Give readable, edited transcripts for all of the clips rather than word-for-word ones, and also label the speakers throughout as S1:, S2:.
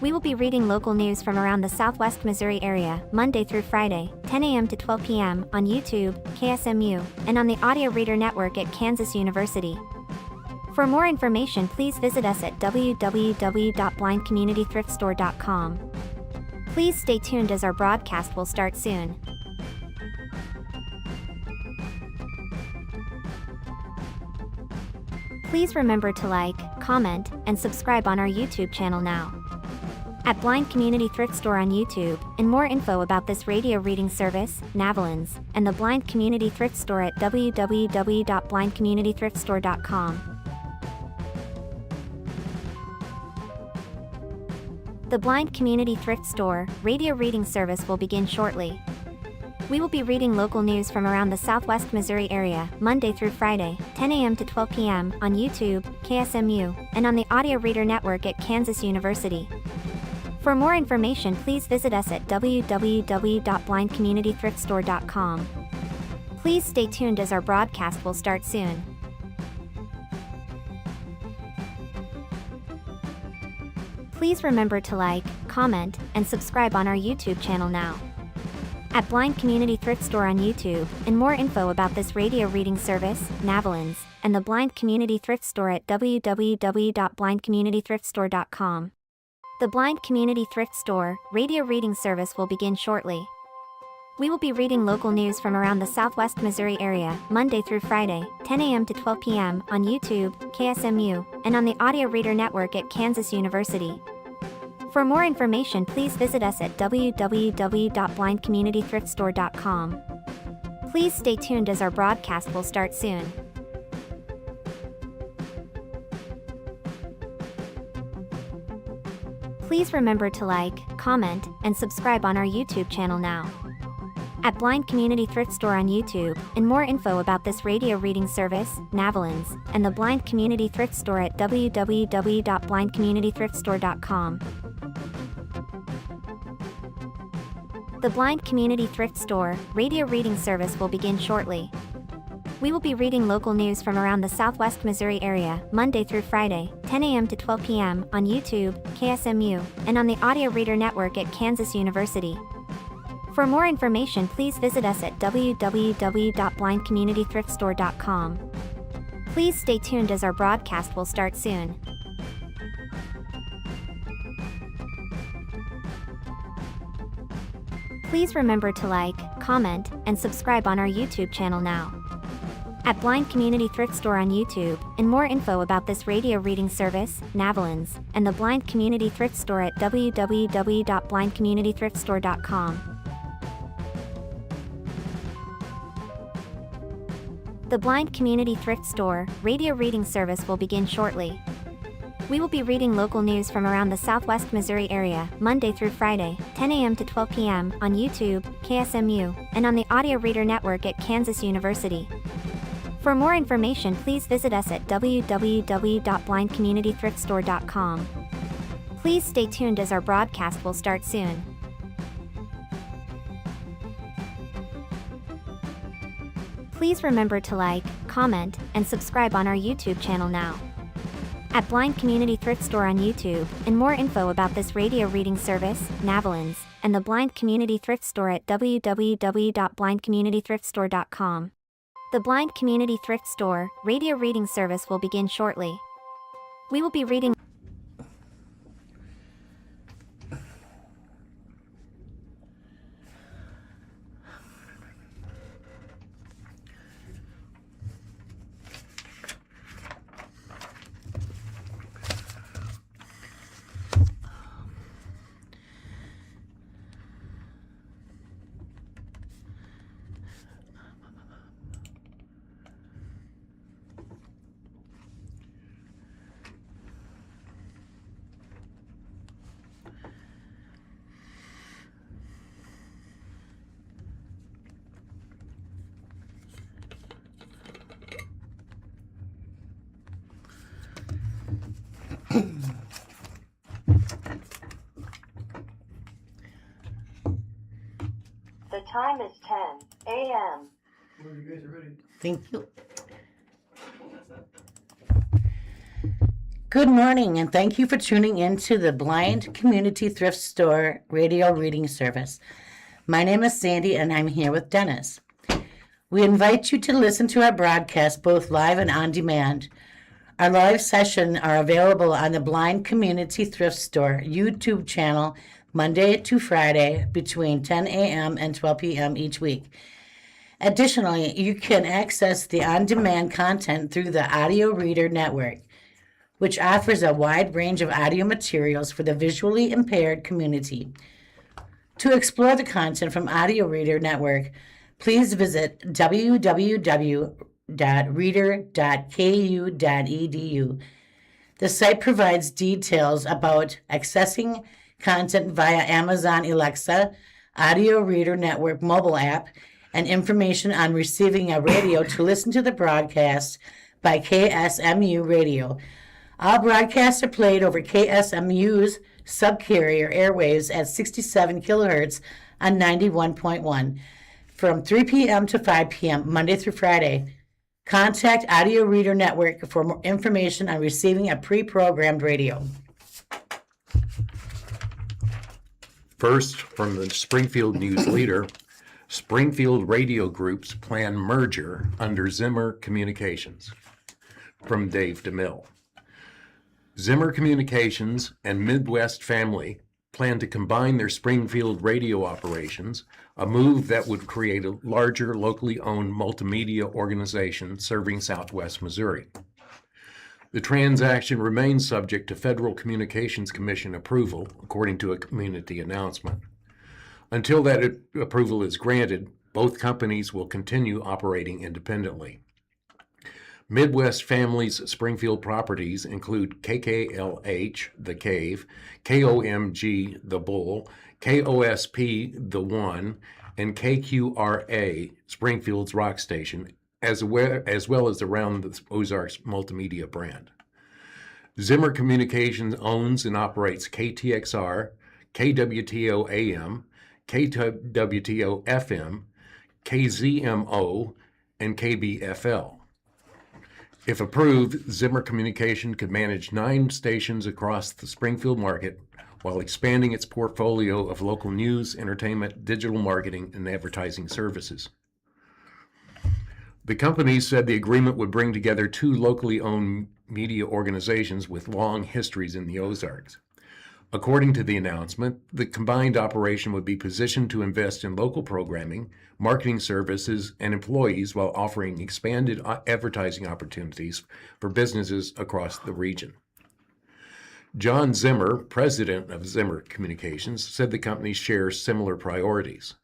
S1: We will be reading local news from around the Southwest Missouri area, Monday through Friday, 10 a.m. to 12 p.m. on YouTube, KSMU, and on the Audio Reader Network at Kansas University. For more information, please visit us at www.blindcommunitythriftstore.com. Please stay tuned as our broadcast will start soon. Please remember to like, comment, and subscribe on our YouTube channel now. At Blind Community Thrift Store on YouTube, and more info about this radio reading service, Navalins, and the Blind Community Thrift Store at www.blindcommunitythriftstore.com. The Blind Community Thrift Store radio reading service will begin shortly. We will be reading local news from around the Southwest Missouri area, Monday through Friday, 10 a.m. to 12 p.m. on YouTube, KSMU, and on the Audio Reader Network at Kansas University. For more information, please visit us at www.blindcommunitythriftstore.com. Please stay tuned as our broadcast will start soon. Please remember to like, comment, and subscribe on our YouTube channel now. At Blind Community Thrift Store on YouTube, and more info about this radio reading service, Navalins, and the Blind Community Thrift Store at www.blindcommunitythriftstore.com. The Blind Community Thrift Store radio reading service will begin shortly. We will be reading local news from around the Southwest Missouri area, Monday through Friday, 10 a.m. to 12 p.m. on YouTube, KSMU, and on the Audio Reader Network at Kansas University. For more information, please visit us at www.blindcommunitythriftstore.com. Please stay tuned as our broadcast will start soon. Please remember to like, comment, and subscribe on our YouTube channel now. At Blind Community Thrift Store on YouTube, and more info about this radio reading service, Navalins, and the Blind Community Thrift Store at www.blindcommunitythriftstore.com. The Blind Community Thrift Store radio reading service will begin shortly. We will be reading local news from around the Southwest Missouri area, Monday through Friday, 10 a.m. to 12 p.m. on YouTube, KSMU, and on the Audio Reader Network at Kansas University. For more information, please visit us at www.blindcommunitythriftstore.com. Please stay tuned as our broadcast will start soon. Please remember to like, comment, and subscribe on our YouTube channel now. At Blind Community Thrift Store on YouTube, and more info about this radio reading service, Navalins, and the Blind Community Thrift Store at www.blindcommunitythriftstore.com. The Blind Community Thrift Store radio reading service will begin shortly. We will be reading local news from around the Southwest Missouri area, Monday through Friday, 10 a.m. to 12 p.m. on YouTube, KSMU, and on the Audio Reader Network at Kansas University. For more information, please visit us at www.blindcommunitythriftstore.com. Please stay tuned as our broadcast will start soon. Please remember to like, comment, and subscribe on our YouTube channel now. At Blind Community Thrift Store on YouTube, and more info about this radio reading service, Navalins, and the Blind Community Thrift Store at www.blindcommunitythriftstore.com. The Blind Community Thrift Store radio reading service will begin shortly. We will be reading
S2: The time is 10 a.m.
S3: Well, you guys are ready.
S4: Thank you.
S3: Good morning, and thank you for tuning in to the Blind Community Thrift Store radio reading service. My name is Sandy, and I'm here with Dennis. We invite you to listen to our broadcast both live and on demand. Our live sessions are available on the Blind Community Thrift Store YouTube channel Monday to Friday between 10 a.m. and 12 p.m. each week. Additionally, you can access the on-demand content through the Audio Reader Network, which offers a wide range of audio materials for the visually impaired community. To explore the content from Audio Reader Network, please visit www.reader.ku.edu. The site provides details about accessing content via Amazon Alexa, Audio Reader Network mobile app, and information on receiving a radio to listen to the broadcast by KSMU Radio. All broadcasts are played over KSMU's subcarrier airwaves at 67 kilohertz on 91.1 from 3 p.m. to 5 p.m. Monday through Friday. Contact Audio Reader Network for more information on receiving a pre-programmed radio.
S4: First, from the Springfield News Leader, Springfield Radio Groups plan merger under Zimmer Communications. From Dave DeMille. Zimmer Communications and Midwest Family plan to combine their Springfield radio operations, a move that would create a larger locally owned multimedia organization serving Southwest Missouri. The transaction remains subject to Federal Communications Commission approval, according to a community announcement. Until that approval is granted, both companies will continue operating independently. Midwest Family's Springfield properties include KKLH, The Cave, KOMG, The Bull, KOSP, The One, and KQRA, Springfield's Rock Station, as well as Around the Ozarks multimedia brand. Zimmer Communications owns and operates KTXR, KWTO AM, KWTO FM, KZMO, and KBFL. If approved, Zimmer Communication could manage 9 stations across the Springfield market while expanding its portfolio of local news, entertainment, digital marketing, and advertising services. The company said the agreement would bring together 2 locally owned media organizations with long histories in the Ozarks. According to the announcement, the combined operation would be positioned to invest in local programming, marketing services, and employees while offering expanded advertising opportunities for businesses across the region. John Zimmer, president of Zimmer Communications, said the company shares similar priorities.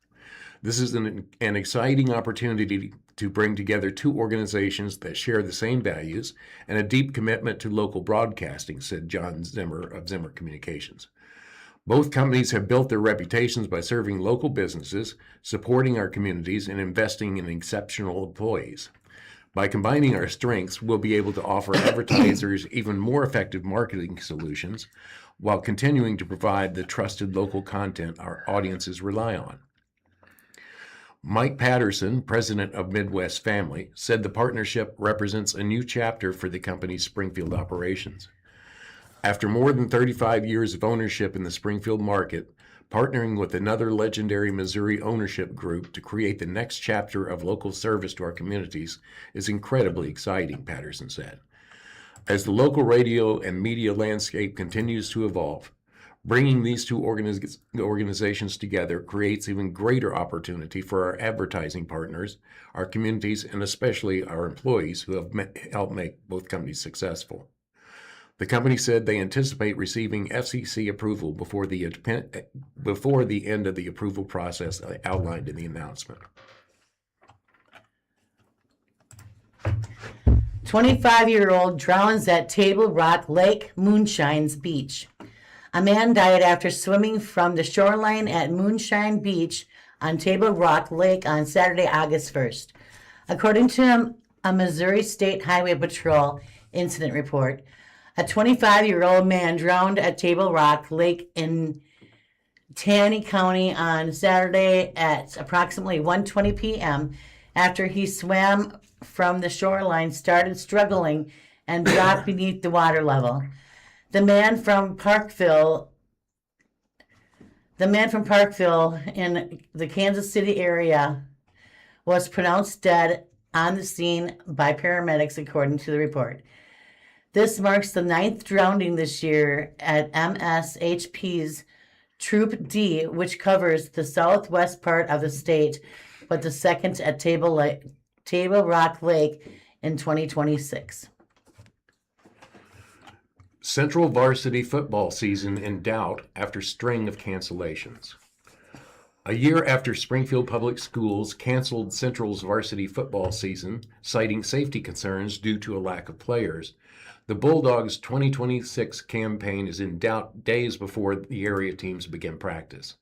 S4: This is an exciting opportunity to bring together 2 organizations that share the same values and a deep commitment to local broadcasting, said John Zimmer of Zimmer Communications. Both companies have built their reputations by serving local businesses, supporting our communities, and investing in exceptional employees. By combining our strengths, we'll be able to offer advertisers even more effective marketing solutions while continuing to provide the trusted local content our audiences rely on. Mike Patterson, president of Midwest Family, said the partnership represents a new chapter for the company's Springfield operations. After more than 35 years of ownership in the Springfield market, partnering with another legendary Missouri ownership group to create the next chapter of local service to our communities is incredibly exciting, Patterson said. As the local radio and media landscape continues to evolve, bringing these 2 organizations together creates even greater opportunity for our advertising partners, our communities, and especially our employees who have helped make both companies successful. The company said they anticipate receiving FCC approval before the end of the approval process outlined in the announcement.
S3: 25-year-old drowns at Table Rock Lake, Moonshine's Beach. A man died after swimming from the shoreline at Moonshine Beach on Table Rock Lake on Saturday, August 1st. According to a Missouri State Highway Patrol incident report, a 25-year-old man drowned at Table Rock Lake in Taney County on Saturday at approximately 1:20 p.m. after he swam from the shoreline, started struggling, and dropped beneath the water level. The man from Parkville in the Kansas City area was pronounced dead on the scene by paramedics, according to the report. This marks the 9th drowning this year at MSHP's Troop D, which covers the southwest part of the state, but the second at Table Rock Lake in 2026.
S4: Central varsity football season in doubt after string of cancellations. A year after Springfield Public Schools canceled Central's varsity football season, citing safety concerns due to a lack of players, the Bulldogs' 2026 campaign is in doubt days before the area teams begin practice.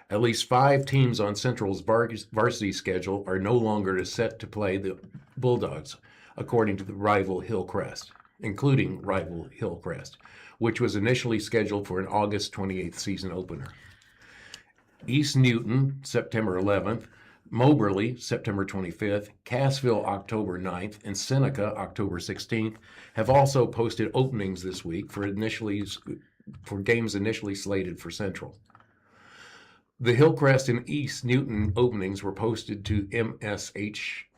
S4: At least 5 teams on Central's varsity schedule are no longer set to play the Bulldogs, according to the rival Hillcrest, including rival Hillcrest, which was initially scheduled for an August 28th season opener. East Newton, September 11th, Moberly, September 25th, Cassville, October 9th, and Seneca, October 16th, have also posted openings this week for games initially slated for Central. The Hillcrest and East Newton openings were posted to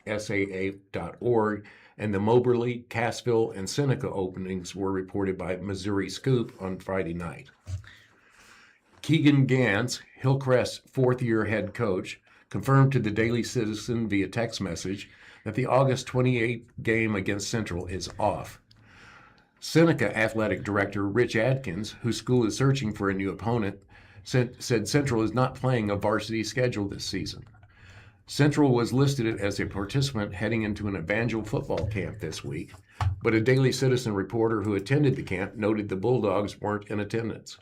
S4: mshsaa.org, and the Moberly, Cassville, and Seneca openings were reported by Missouri Scoop on Friday night. Keegan Gantz, Hillcrest's 4th-year head coach, confirmed to the Daily Citizen via text message that the August 28th game against Central is off. Seneca athletic director Rich Adkins, whose school is searching for a new opponent, said Central is not playing a varsity schedule this season. Central was listed as a participant heading into an Evangel football camp this week, but a Daily Citizen reporter who attended the camp noted the Bulldogs weren't in attendance.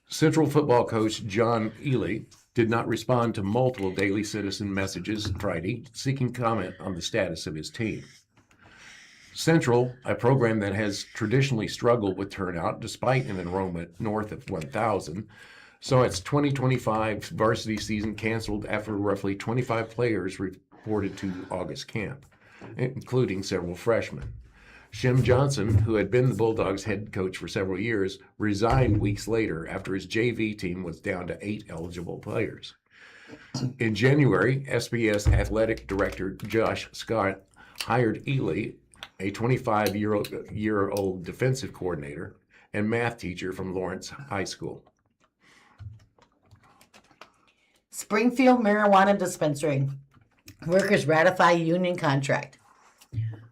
S4: Central football coach John Ely did not respond to multiple Daily Citizen messages Friday seeking comment on the status of his team. Central, a program that has traditionally struggled with turnout despite an enrollment north of 1,000, saw its 2025 varsity season canceled after roughly 25 players reported to August camp, including several freshmen. Shem Johnson, who had been the Bulldogs head coach for several years, resigned weeks later after his JV team was down to 8 eligible players. In January, SBS athletic director Josh Scott hired Ely, a 25-year-old defensive coordinator and math teacher from Lawrence High School.
S3: Springfield Marijuana Dispensary. Workers ratify union contract.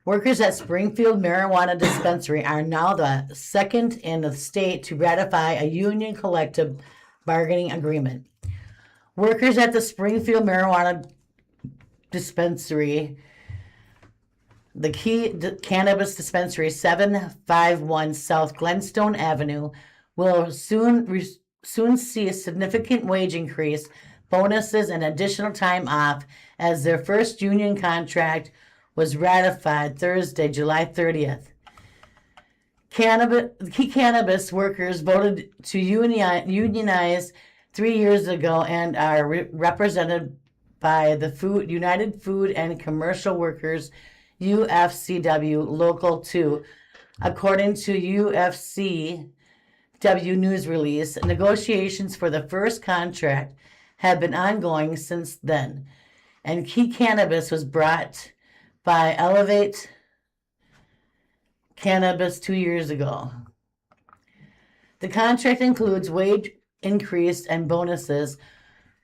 S3: Workers at Springfield Marijuana Dispensary are now the second in the state to ratify a union collective bargaining agreement. Workers at the Springfield Marijuana Dispensary, the Key Cannabis Dispensary, 751 South Glenstone Avenue, will soon see a significant wage increase, bonuses, and additional time off as their first union contract was ratified Thursday, July 30th. Key cannabis workers voted to unionize 3 years ago and are represented by the United Food and Commercial Workers, UFCW Local 2. According to UFCW news release, negotiations for the first contract have been ongoing since then, and Key Cannabis was brought by Elevate Cannabis 2 years ago. The contract includes wage increase and bonuses,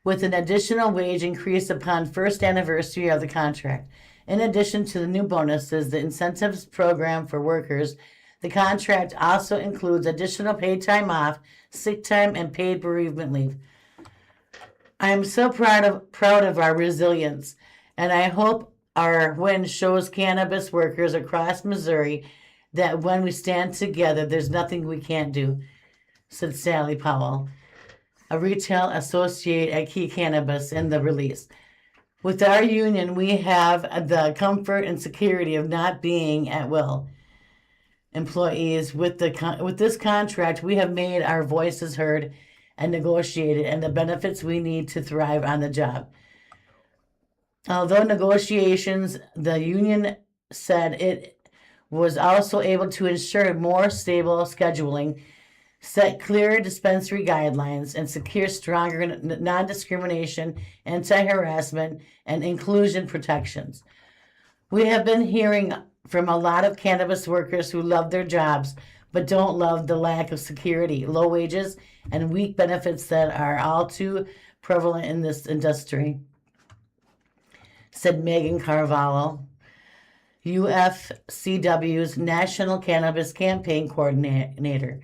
S3: with an additional wage increase upon first anniversary of the contract. In addition to the new bonuses, the incentives program for workers, the contract also includes additional paid time off, sick time, and paid bereavement leave. I am so proud of our resilience, and I hope our win shows cannabis workers across Missouri that when we stand together, there's nothing we can't do, said Sally Powell, a retail associate at Key Cannabis, in the release. With our union, we have the comfort and security of not being at will employees. With this contract, we have made our voices heard and negotiated, and the benefits we need to thrive on the job. Although negotiations, the union said it was also able to ensure more stable scheduling, set clearer dispensary guidelines, and secure stronger non-discrimination, anti-harassment, and inclusion protections. We have been hearing from a lot of cannabis workers who love their jobs but don't love the lack of security, low wages, and weak benefits that are all too prevalent in this industry, said Megan Carvalho, UFCW's National Cannabis Campaign Coordinator.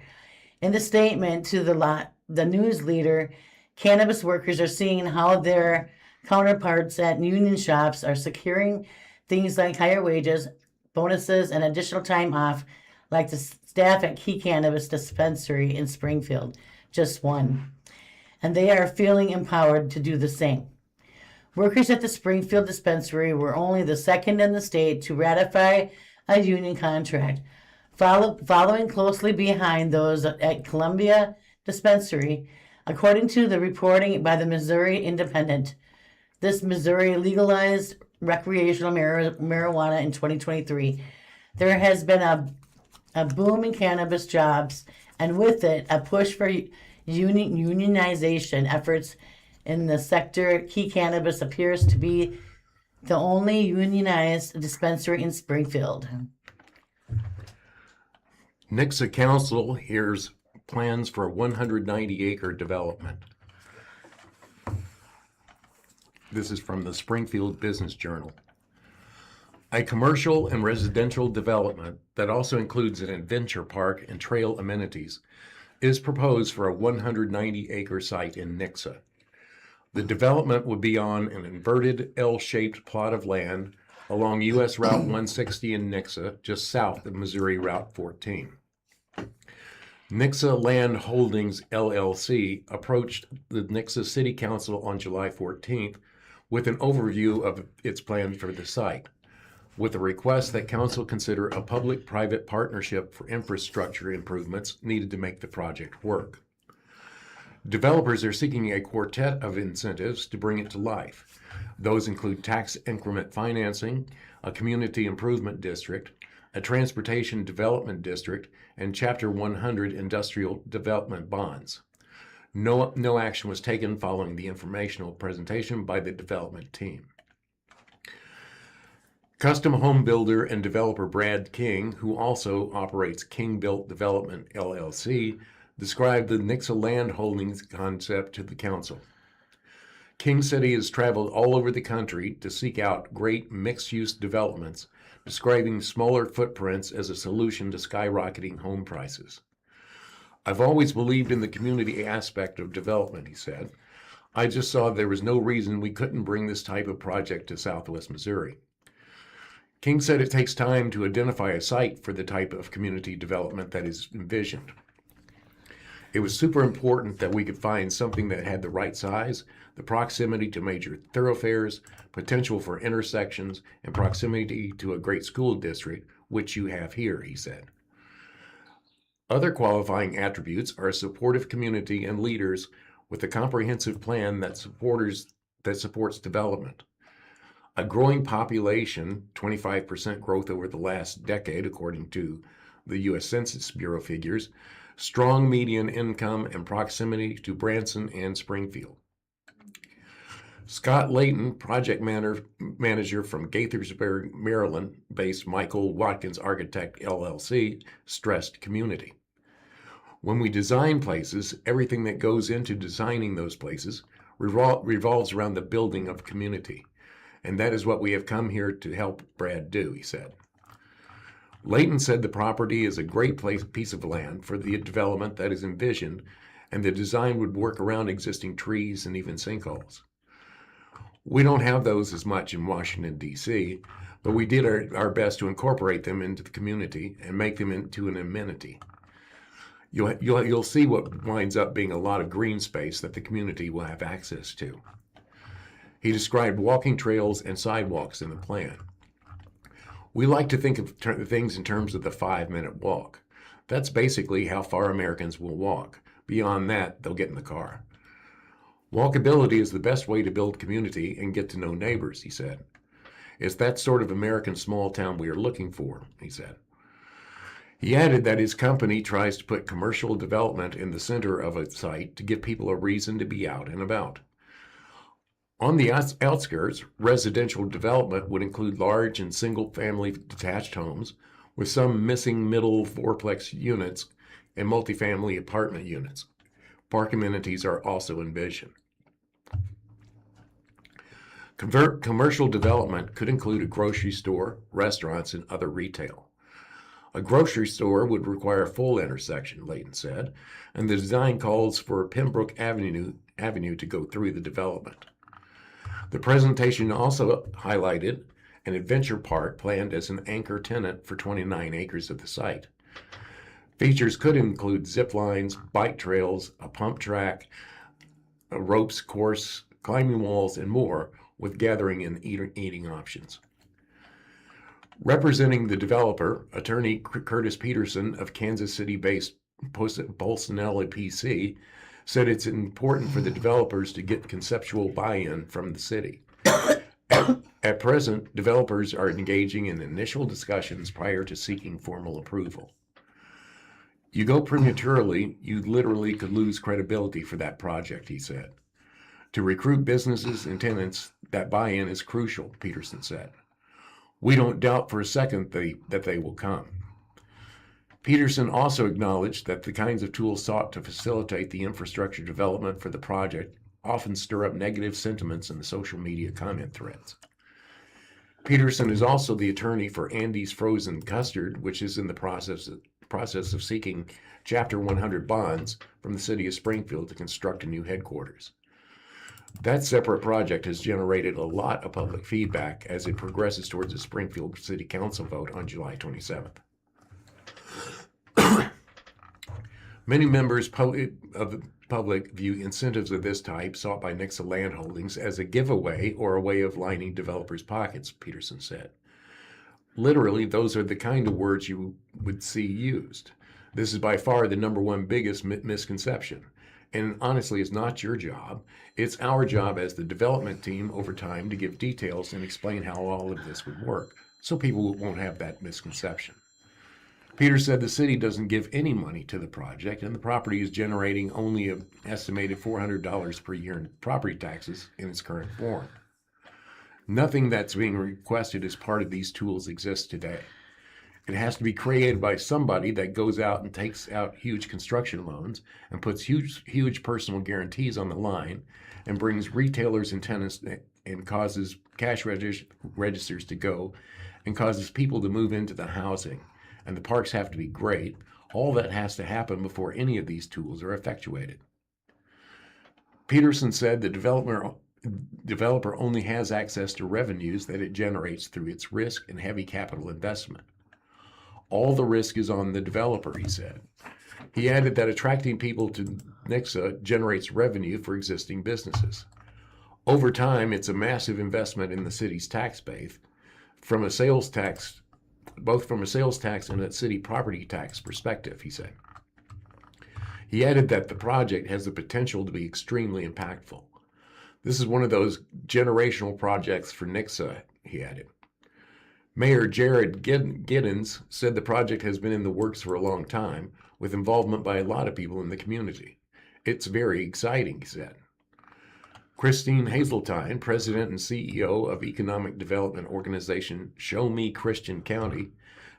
S3: In the statement to the news leader, cannabis workers are seeing how their counterparts at union shops are securing things like higher wages, bonuses, and additional time off, like the staff at Key Cannabis Dispensary in Springfield, just one. And they are feeling empowered to do the same. Workers at the Springfield Dispensary were only the second in the state to ratify a union contract, following closely behind those at Columbia Dispensary. According to the reporting by the Missouri Independent, this Missouri legalized recreational marijuana in 2023. There has been a boom in cannabis jobs, and with it, a push for unionization efforts in the sector. Key Cannabis appears to be the only unionized dispensary in Springfield.
S4: Nixa Council hears plans for a 190-acre development. This is from the Springfield Business Journal. A commercial and residential development that also includes an adventure park and trail amenities is proposed for a 190-acre site in Nixa. The development would be on an inverted L-shaped plot of land along U.S. Route 160 in Nixa, just south of Missouri Route 14. Nixa Land Holdings, LLC, approached the Nixa City Council on July 14th with an overview of its plans for the site, with a request that council consider a public-private partnership for infrastructure improvements needed to make the project work. Developers are seeking a quartet of incentives to bring it to life. Those include tax increment financing, a community improvement district, a transportation development district, and Chapter 100 industrial development bonds. No action was taken following the informational presentation by the development team. Custom home builder and developer Brad King, who also operates King Built Development, LLC, described the Nixa Land Holdings concept to the council. King said he has traveled all over the country to seek out great mixed-use developments, describing smaller footprints as a solution to skyrocketing home prices. I've always believed in the community aspect of development, he said. I just saw there was no reason we couldn't bring this type of project to Southwest Missouri. King said it takes time to identify a site for the type of community development that is envisioned. It was super important that we could find something that had the right size, the proximity to major thoroughfares, potential for intersections, and proximity to a great school district, which you have here, he said. Other qualifying attributes are a supportive community and leaders with a comprehensive plan that supports development. A growing population, 25% growth over the last decade, according to the U.S. Census Bureau figures, strong median income, and proximity to Branson and Springfield. Scott Layton, project manager from Gaithersburg, Maryland-based Michael Watkins Architect LLC, stressed community. When we design places, everything that goes into designing those places revolves around the building of community. And that is what we have come here to help Brad do, he said. Layton said the property is a great piece of land for the development that is envisioned, and the design would work around existing trees and even sinkholes. We don't have those as much in Washington, D.C., but we did our best to incorporate them into the community and make them into an amenity. You'll see what winds up being a lot of green space that the community will have access to. He described walking trails and sidewalks in the plan. We like to think of things in terms of the 5-minute walk. That's basically how far Americans will walk. Beyond that, they'll get in the car. Walkability is the best way to build community and get to know neighbors, he said. It's that sort of American small town we are looking for, he said. He added that his company tries to put commercial development in the center of a site to give people a reason to be out and about. On the outskirts, residential development would include large and single-family detached homes, with some missing middle fourplex units and multifamily apartment units. Park amenities are also envisioned. Commercial development could include a grocery store, restaurants, and other retail. A grocery store would require a full intersection, Layton said, and the design calls for Pembroke Avenue to go through the development. The presentation also highlighted an adventure park planned as an anchor tenant for 29 acres of the site. Features could include zip lines, bike trails, a pump track, a ropes course, climbing walls, and more, with gathering and eating options. Representing the developer, attorney Curtis Peterson of Kansas City-based Bolsonelli PC said it's important for the developers to get conceptual buy-in from the city. At present, developers are engaging in initial discussions prior to seeking formal approval. You go prematurely, you literally could lose credibility for that project, he said. To recruit businesses and tenants, that buy-in is crucial, Peterson said. We don't doubt for a second that they will come. Peterson also acknowledged that the kinds of tools sought to facilitate the infrastructure development for the project often stir up negative sentiments in the social media comment threads. Peterson is also the attorney for Andy's Frozen Custard, which is in the process of seeking Chapter 100 bonds from the city of Springfield to construct a new headquarters. That separate project has generated a lot of public feedback as it progresses towards a Springfield City Council vote on July 27th. Many members of the public view incentives of this type sought by Nixa Land Holdings as a giveaway or a way of lining developers' pockets, Peterson said. Literally, those are the kind of words you would see used. This is by far the number one biggest misconception. And honestly, it's not your job. It's our job as the development team over time to give details and explain how all of this would work, so people won't have that misconception. Peter said the city doesn't give any money to the project, and the property is generating only an estimated $400 per year in property taxes in its current form. Nothing that's being requested as part of these tools exists today. It has to be created by somebody that goes out and takes out huge construction loans and puts huge personal guarantees on the line and brings retailers and tenants and causes cash registers to go and causes people to move into the housing. And the parks have to be great. All that has to happen before any of these tools are effectuated. Peterson said the developer only has access to revenues that it generates through its risk and heavy capital investment. All the risk is on the developer, he said. He added that attracting people to Nixa generates revenue for existing businesses. Over time, it's a massive investment in the city's tax base, both from a sales tax and a city property tax perspective, he said. He added that the project has the potential to be extremely impactful. This is one of those generational projects for Nixa, he added. Mayor Jared Giddens said the project has been in the works for a long time, with involvement by a lot of people in the community. It's very exciting, he said. Christine Hazeltine, president and CEO of economic development organization Show Me Christian County,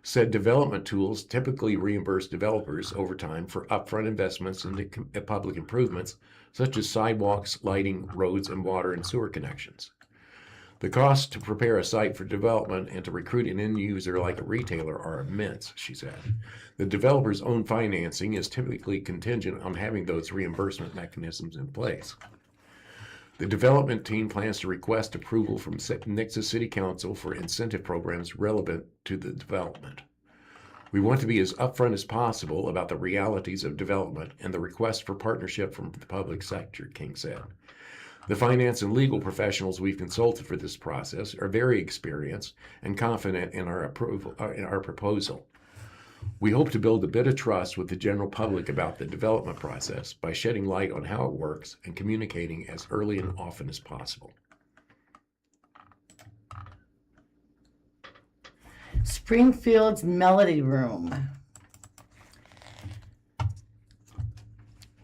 S4: said development tools typically reimburse developers over time for upfront investments into public improvements, such as sidewalks, lighting, roads, and water and sewer connections. The costs to prepare a site for development and to recruit an end user like a retailer are immense, she said. The developer's own financing is typically contingent on having those reimbursement mechanisms in place. The development team plans to request approval from Nixa City Council for incentive programs relevant to the development. We want to be as upfront as possible about the realities of development and the request for partnership from the public sector, King said. The finance and legal professionals we've consulted for this process are very experienced and confident in our proposal. We hope to build a bit of trust with the general public about the development process by shedding light on how it works and communicating as early and often as possible.
S3: Springfield's Melody Room.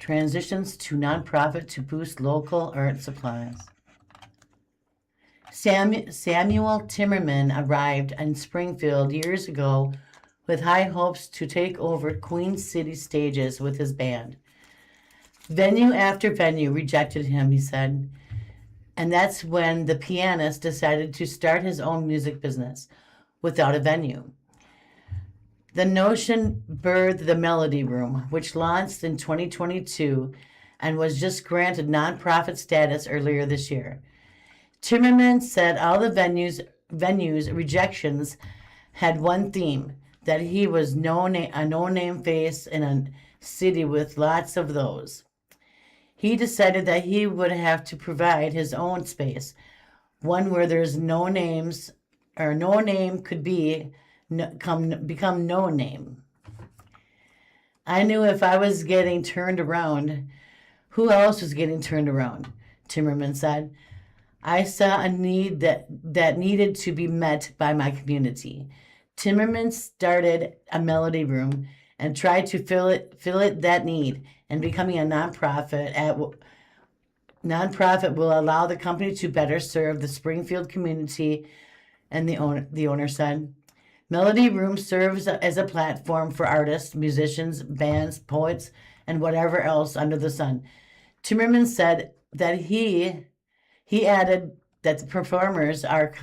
S3: transitions to nonprofit to boost local art supplies. Samuel Timmerman arrived in Springfield years ago with high hopes to take over Queen City stages with his band. Venue after venue rejected him, he said, and that's when the pianist decided to start his own music business without a venue. The notion birthed the Melody Room, which launched in 2022 and was just granted nonprofit status earlier this year. Timmerman said all the venues rejections had one theme, that he was a no-name face in a city with lots of those. He decided that he would have to provide his own space, one where there's no names, or no name could become no name. I knew if I was getting turned around, who else was getting turned around? Timmerman said. I saw a need that needed to be met by my community. Timmerman started a Melody Room and tried to fill that need, and becoming a nonprofit will allow the company to better serve the Springfield community, and the owner said. Melody Room serves as a platform for artists, musicians, bands, poets, and whatever else under the sun. Timmerman said that he added that the performers are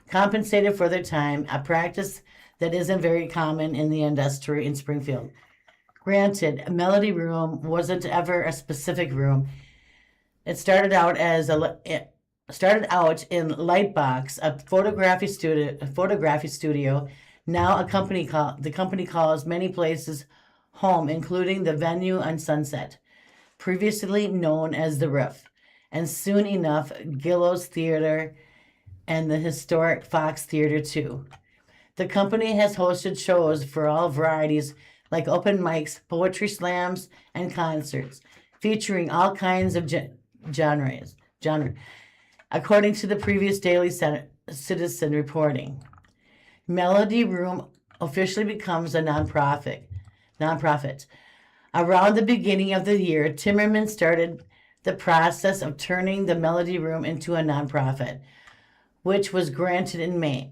S3: compensated for their time, a practice that isn't very common in the industry in Springfield. Granted, a Melody Room wasn't ever a specific room. It started out in Lightbox, a photography studio. Now the company calls many places home, including the venue on Sunset, previously known as The Roof, and soon enough, Gillows Theater and the historic Fox Theater too. The company has hosted shows for all varieties like open mics, poetry slams, and concerts, featuring all kinds of genres, according to the previous Daily Citizen reporting. Melody Room officially becomes a nonprofit. Around the beginning of the year, Timmerman started the process of turning the Melody Room into a nonprofit, which was granted in May.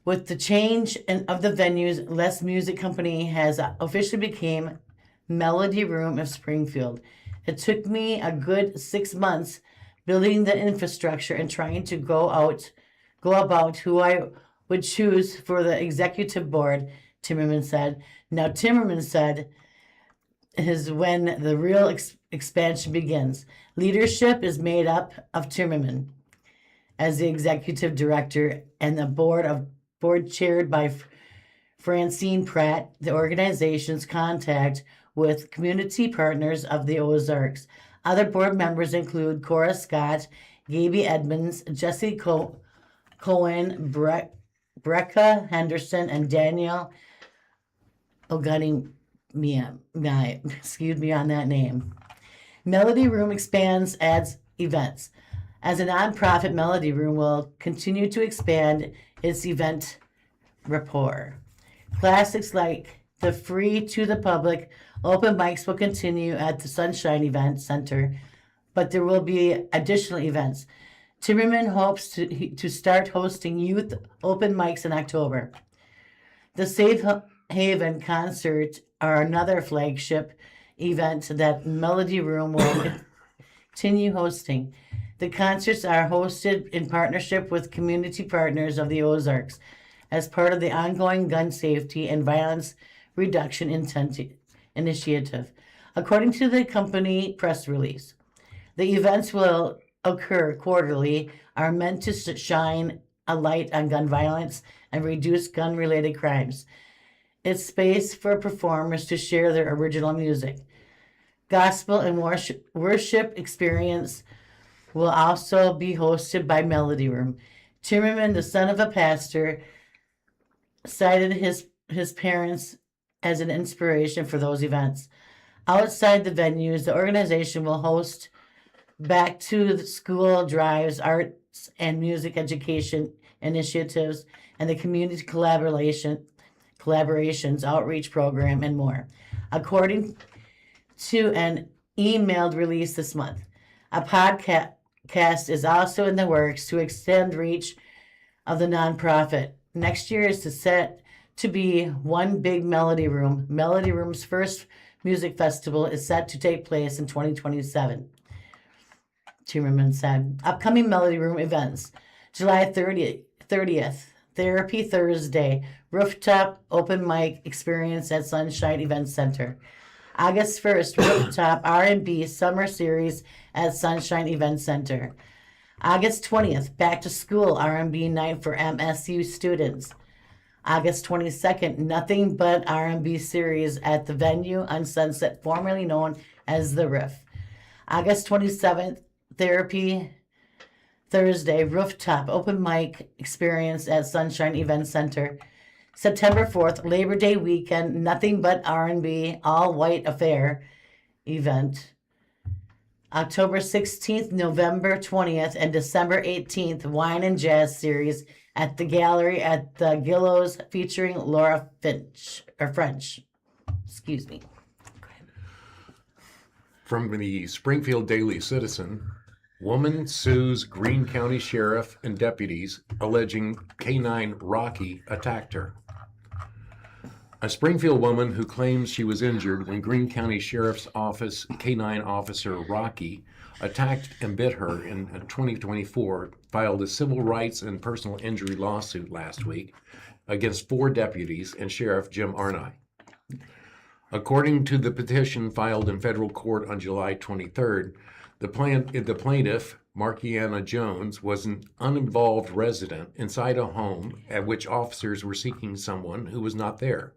S3: With the change of the venues, Les Music Company has officially became Melody Room of Springfield. It took me a good 6 months building the infrastructure and trying to go about who I would choose for the executive board, Timmerman said. Now, Timmerman said is when the real expansion begins. Leadership is made up of Timmerman as the executive director and the board chaired by Francine Pratt. The organization's contact with community partners of the Ozarks. Other board members include Cora Scott, Gaby Edmonds, Jesse Cohen, Brecca Henderson, and Danielle Ogani. Excuse me on that name. Melody Room expands, adds events. As a nonprofit, Melody Room will continue to expand its event rapport. Classics like the free to the public open mics will continue at the Sunshine Event Center, but there will be additional events. Timmerman hopes to start hosting youth open mics in October. The Safe Haven concert are another flagship event that Melody Room will continue hosting. The concerts are hosted in partnership with community partners of the Ozarks as part of the ongoing gun safety and violence reduction initiative. According to the company press release, the events will occur quarterly, are meant to shine a light on gun violence and reduce gun-related crimes. It's space for performers to share their original music. Gospel and worship experience will also be hosted by Melody Room. Timmerman, the son of a pastor, cited his parents as an inspiration for those events. Outside the venues, the organization will host back to the school drives, arts and music education initiatives, and the community collaborations, outreach program, and more. According to an emailed release this month. A podcast is also in the works to extend reach of the nonprofit. Next year is set to be One Big Melody Room. Melody Room's first music festival is set to take place in 2027. Timmerman said. Upcoming Melody Room events. July 30th, Therapy Thursday, rooftop open mic experience at Sunshine Event Center. August 1st, rooftop R&B summer series at Sunshine Event Center. August 20th, back to school R&B night for MSU students. August 22nd, Nothing But R&B series at the venue on Sunset, formerly known as The Riff. August 27th, Therapy Thursday, rooftop open mic experience at Sunshine Event Center. September 4th, Labor Day weekend, Nothing But R&B all white affair event. October 16th, November 20th, and December 18th, Wine and Jazz series at the gallery at the Gillows featuring Laura French. Excuse me.
S4: From the Springfield Daily Citizen, woman sues Greene County Sheriff and deputies alleging K9 Rocky attacked her. A Springfield woman who claims she was injured when Greene County Sheriff's Office K9 officer Rocky attacked and bit her in 2024 filed a civil rights and personal injury lawsuit last week against 4 deputies and Sheriff Jim Arnott. According to the petition filed in federal court on July 23rd, the plaintiff, Markiana Jones, was an uninvolved resident inside a home at which officers were seeking someone who was not there.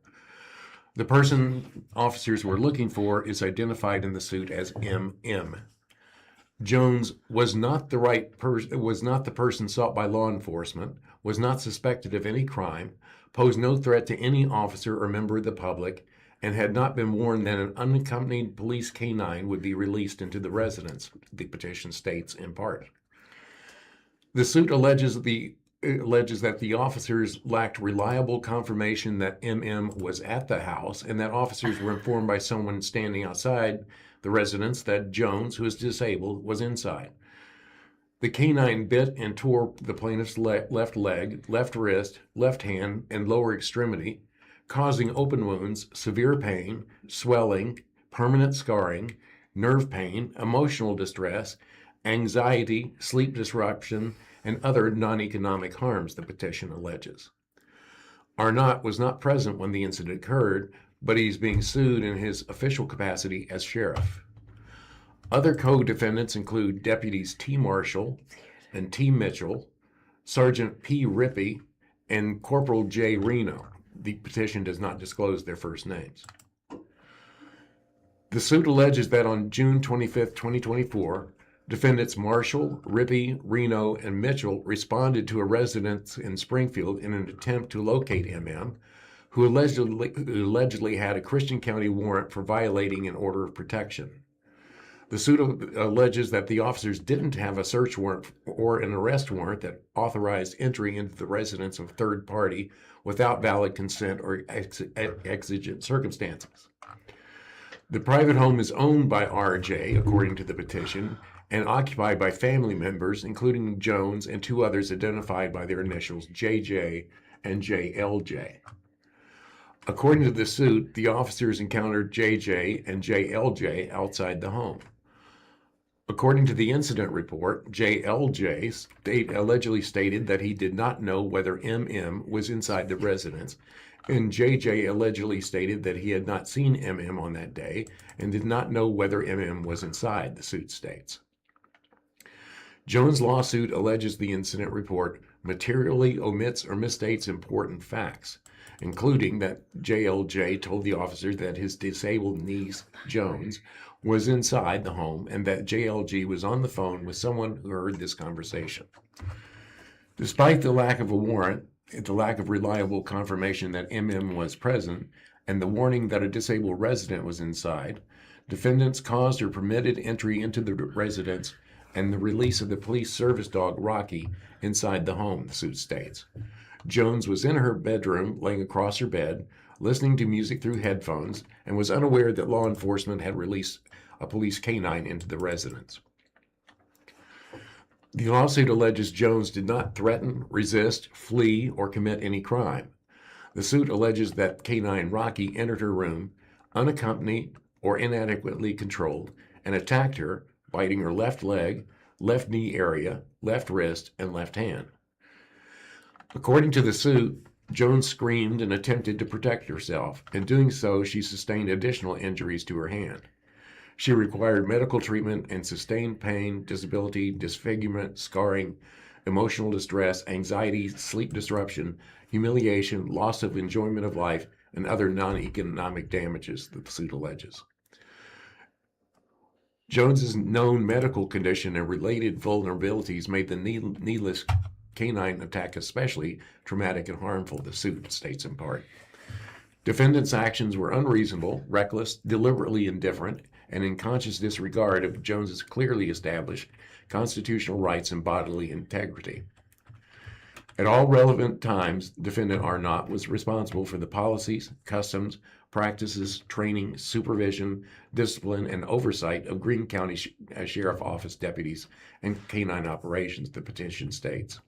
S4: The person officers were looking for is identified in the suit as M.M. Jones was not the person sought by law enforcement, was not suspected of any crime, posed no threat to any officer or member of the public, and had not been warned that an unaccompanied police canine would be released into the residence, the petition states in part. The suit alleges that the officers lacked reliable confirmation that M.M. was at the house and that officers were informed by someone standing outside the residence that Jones, who is disabled, was inside. The canine bit and tore the plaintiff's left leg, left wrist, left hand, and lower extremity, causing open wounds, severe pain, swelling, permanent scarring, nerve pain, emotional distress, anxiety, sleep disruption, and other non-economic harms, the petition alleges. Arnott was not present when the incident occurred, but he's being sued in his official capacity as sheriff. Other co-defendants include Deputies T. Marshall and T. Mitchell, Sergeant P. Rippey, and Corporal J. Reno. The petition does not disclose their first names. The suit alleges that on June 25, 2024, defendants Marshall, Rippey, Reno, and Mitchell responded to a residence in Springfield in an attempt to locate M.M., who allegedly had a Christian County warrant for violating an order of protection. The suit alleges that the officers didn't have a search warrant or an arrest warrant that authorized entry into the residence of a third party without valid consent or exigent circumstances. The private home is owned by R.J., according to the petition, and occupied by family members, including Jones and 2 others identified by their initials J.J. and J.L.J. According to the suit, the officers encountered J.J. and J.L.J. outside the home. According to the incident report, J.L.J. allegedly stated that he did not know whether M.M. was inside the residence, and J.J. allegedly stated that he had not seen M.M. on that day and did not know whether M.M. was inside, the suit states. Jones' lawsuit alleges the incident report materially omits or misstates important facts, including that J.L.J. told the officers that his disabled niece, Jones, was inside the home and that J.L.G. was on the phone with someone who heard this conversation. Despite the lack of a warrant, the lack of reliable confirmation that M.M. was present, and the warning that a disabled resident was inside, defendants caused or permitted entry into the residence and the release of the police service dog Rocky inside the home, the suit states. Jones was in her bedroom, laying across her bed. listening to music through headphones, and was unaware that law enforcement had released a police canine into the residence. The lawsuit alleges Jones did not threaten, resist, flee, or commit any crime. The suit alleges that canine Rocky entered her room unaccompanied or inadequately controlled and attacked her, biting her left leg, left knee area, left wrist, and left hand. According to the suit, Jones screamed and attempted to protect herself. In doing so, she sustained additional injuries to her hand. She required medical treatment and sustained pain, disability, disfigurement, scarring, emotional distress, anxiety, sleep disruption, humiliation, loss of enjoyment of life, and other non-economic damages, the suit alleges. Jones's known medical condition and related vulnerabilities made the needless canine attack especially traumatic and harmful, the suit states in part. Defendants' actions were unreasonable, reckless, deliberately indifferent, and in conscious disregard of Jones's clearly established constitutional rights and bodily integrity. At all relevant times, defendant Arnott was responsible for the policies, customs, practices, training, supervision, discipline, and oversight of Greene County Sheriff Office deputies and canine operations, the petition states.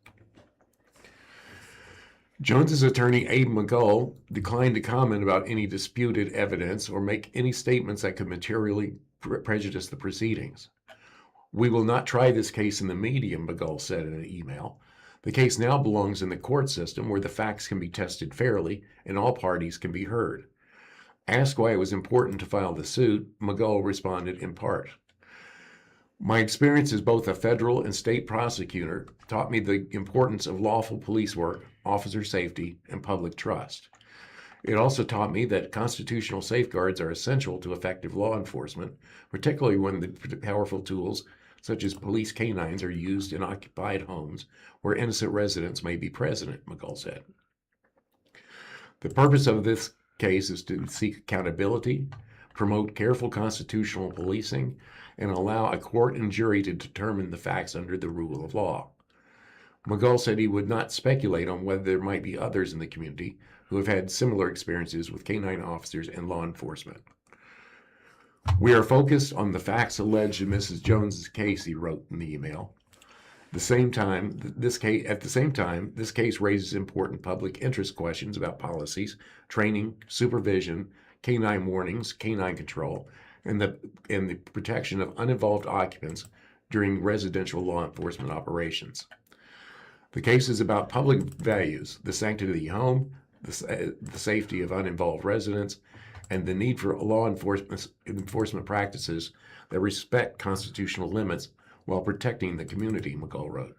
S4: Jones's attorney, Abe McGull, declined to comment about any disputed evidence or make any statements that could materially prejudice the proceedings. "We will not try this case in the media," McGull said in an email. "The case now belongs in the court system where the facts can be tested fairly and all parties can be heard." Asked why it was important to file the suit, McGull responded in part, "My experience as both a federal and state prosecutor taught me the importance of lawful police work, officer safety, and public trust. It also taught me that constitutional safeguards are essential to effective law enforcement, particularly when the powerful tools such as police canines are used in occupied homes where innocent residents may be present," McGull said. "The purpose of this case is to seek accountability, promote careful constitutional policing, and allow a court and jury to determine the facts under the rule of law." McGull said he would not speculate on whether there might be others in the community who have had similar experiences with canine officers and law enforcement. "We are focused on the facts alleged in Mrs. Jones's case," he wrote in the email. At the same time, this case raises important public interest questions about policies, training, supervision, canine warnings, canine control, and the protection of uninvolved occupants during residential law enforcement operations. The case is about public values, the sanctity of the home, the safety of uninvolved residents, and the need for law enforcement practices that respect constitutional limits while protecting the community, McGull wrote.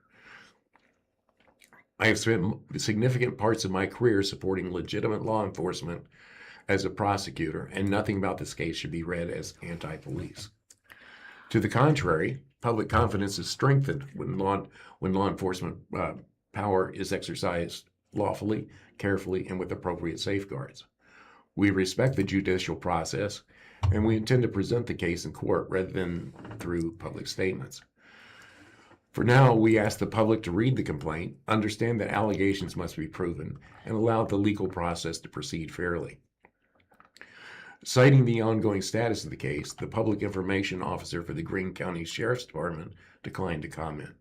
S4: "I have spent significant parts of my career supporting legitimate law enforcement as a prosecutor, and nothing about this case should be read as anti-police. To the contrary, public confidence is strengthened when law enforcement power is exercised lawfully, carefully, and with appropriate safeguards. We respect the judicial process, and we intend to present the case in court rather than through public statements. For now, we ask the public to read the complaint, understand that allegations must be proven, and allow the legal process to proceed fairly." Citing the ongoing status of the case, the public information officer for the Greene County Sheriff's Department declined to comment.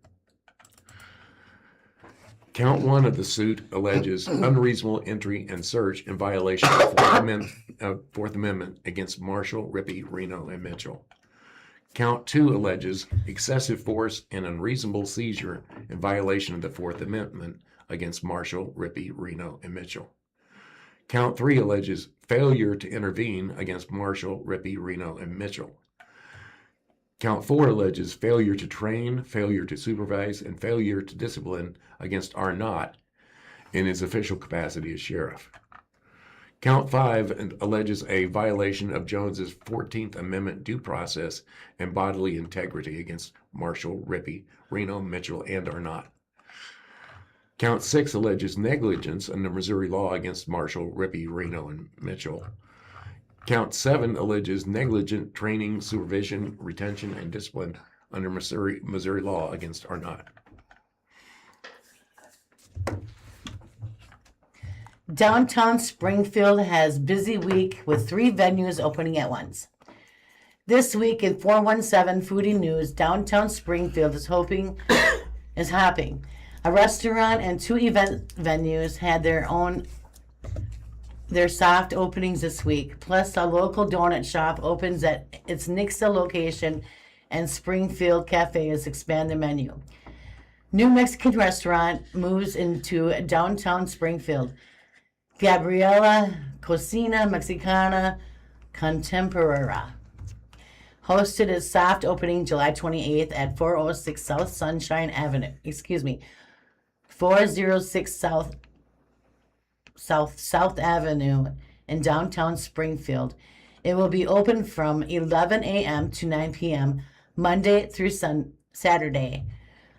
S4: Count 1 of the suit alleges unreasonable entry and search in violation of the Fourth Amendment against Marshall, Rippey, Reno, and Mitchell. Count 2 alleges excessive force and unreasonable seizure in violation of the Fourth Amendment against Marshall, Rippey, Reno, and Mitchell. Count 3 alleges failure to intervene against Marshall, Rippey, Reno, and Mitchell. Count 4 alleges failure to train, failure to supervise, and failure to discipline against Arnott in his official capacity as sheriff. Count 5 alleges a violation of Jones's 14th Amendment due process and bodily integrity against Marshall, Rippey, Reno, Mitchell, and Arnott. Count 6 alleges negligence under Missouri law against Marshall, Rippey, Reno, and Mitchell. Count 7 alleges negligent training, supervision, retention, and discipline under Missouri law against Arnott.
S3: Downtown Springfield has busy week with 3 venues opening at once. This week in 417 Foodie News, downtown Springfield is hopping. A restaurant and 2 event venues had their soft openings this week. Plus, a local donut shop opens at its Nixa location, and Springfield cafes expand their menu. New Mexican restaurant moves into downtown Springfield. Gabriela Cocina Mexicana Contemporera hosted its soft opening July 28th at 406 South Sunshine Avenue. 406 South Avenue in downtown Springfield. It will be open from 11 a.m. to 9 p.m. Monday through Saturday,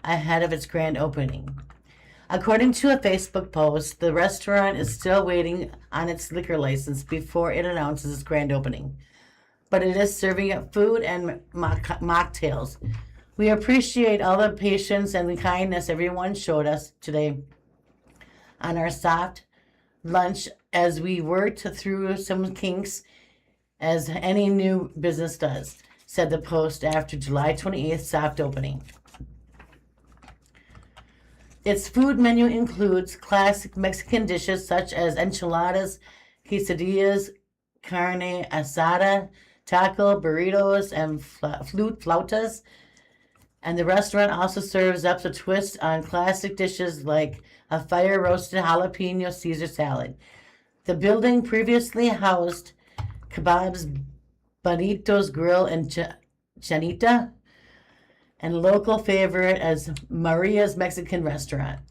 S3: ahead of its grand opening. According to a Facebook post, the restaurant is still waiting on its liquor license before it announces its grand opening, but it is serving up food and mocktails. We appreciate all the patience and the kindness everyone showed us today on our soft lunch as we worked through some kinks, as any new business does, said the post after July 28th soft opening. Its food menu includes classic Mexican dishes such as enchiladas, quesadillas, carne asada, taco, burritos, and flautas. And the restaurant also serves up a twist on classic dishes like a fire-roasted jalapeno Caesar salad. The building previously housed Kebabs, Bonitos Grill, and Chanita, and local favorite as Maria's Mexican Restaurant.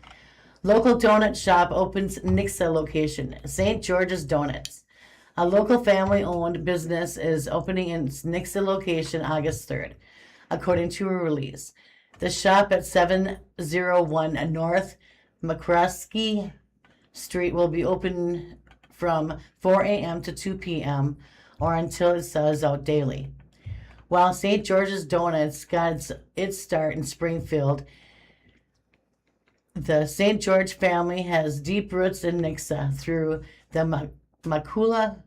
S3: Local donut shop opens Nixa location, St. George's Donuts. A local family-owned business is opening in its Nixa location August 3rd, according to a release. The shop at 701 North McCruskey Street will be open from 4 a.m. to 2 p.m. or until it sells out daily. While St. George's Donuts got its start in Springfield, the St. George family has deep roots in Nixa through the Makula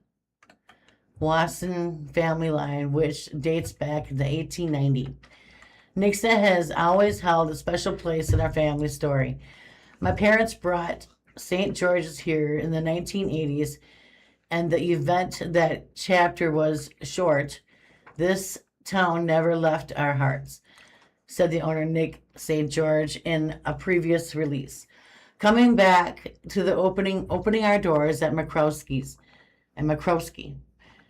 S3: Wasson family line, which dates back to 1890. Nixa has always held a special place in our family story. My parents brought St. George's here in the 1980s, and the event that chapter was short. This town never left our hearts, said the owner Nick St. George in a previous release. Coming back to the opening our doors at McCroskey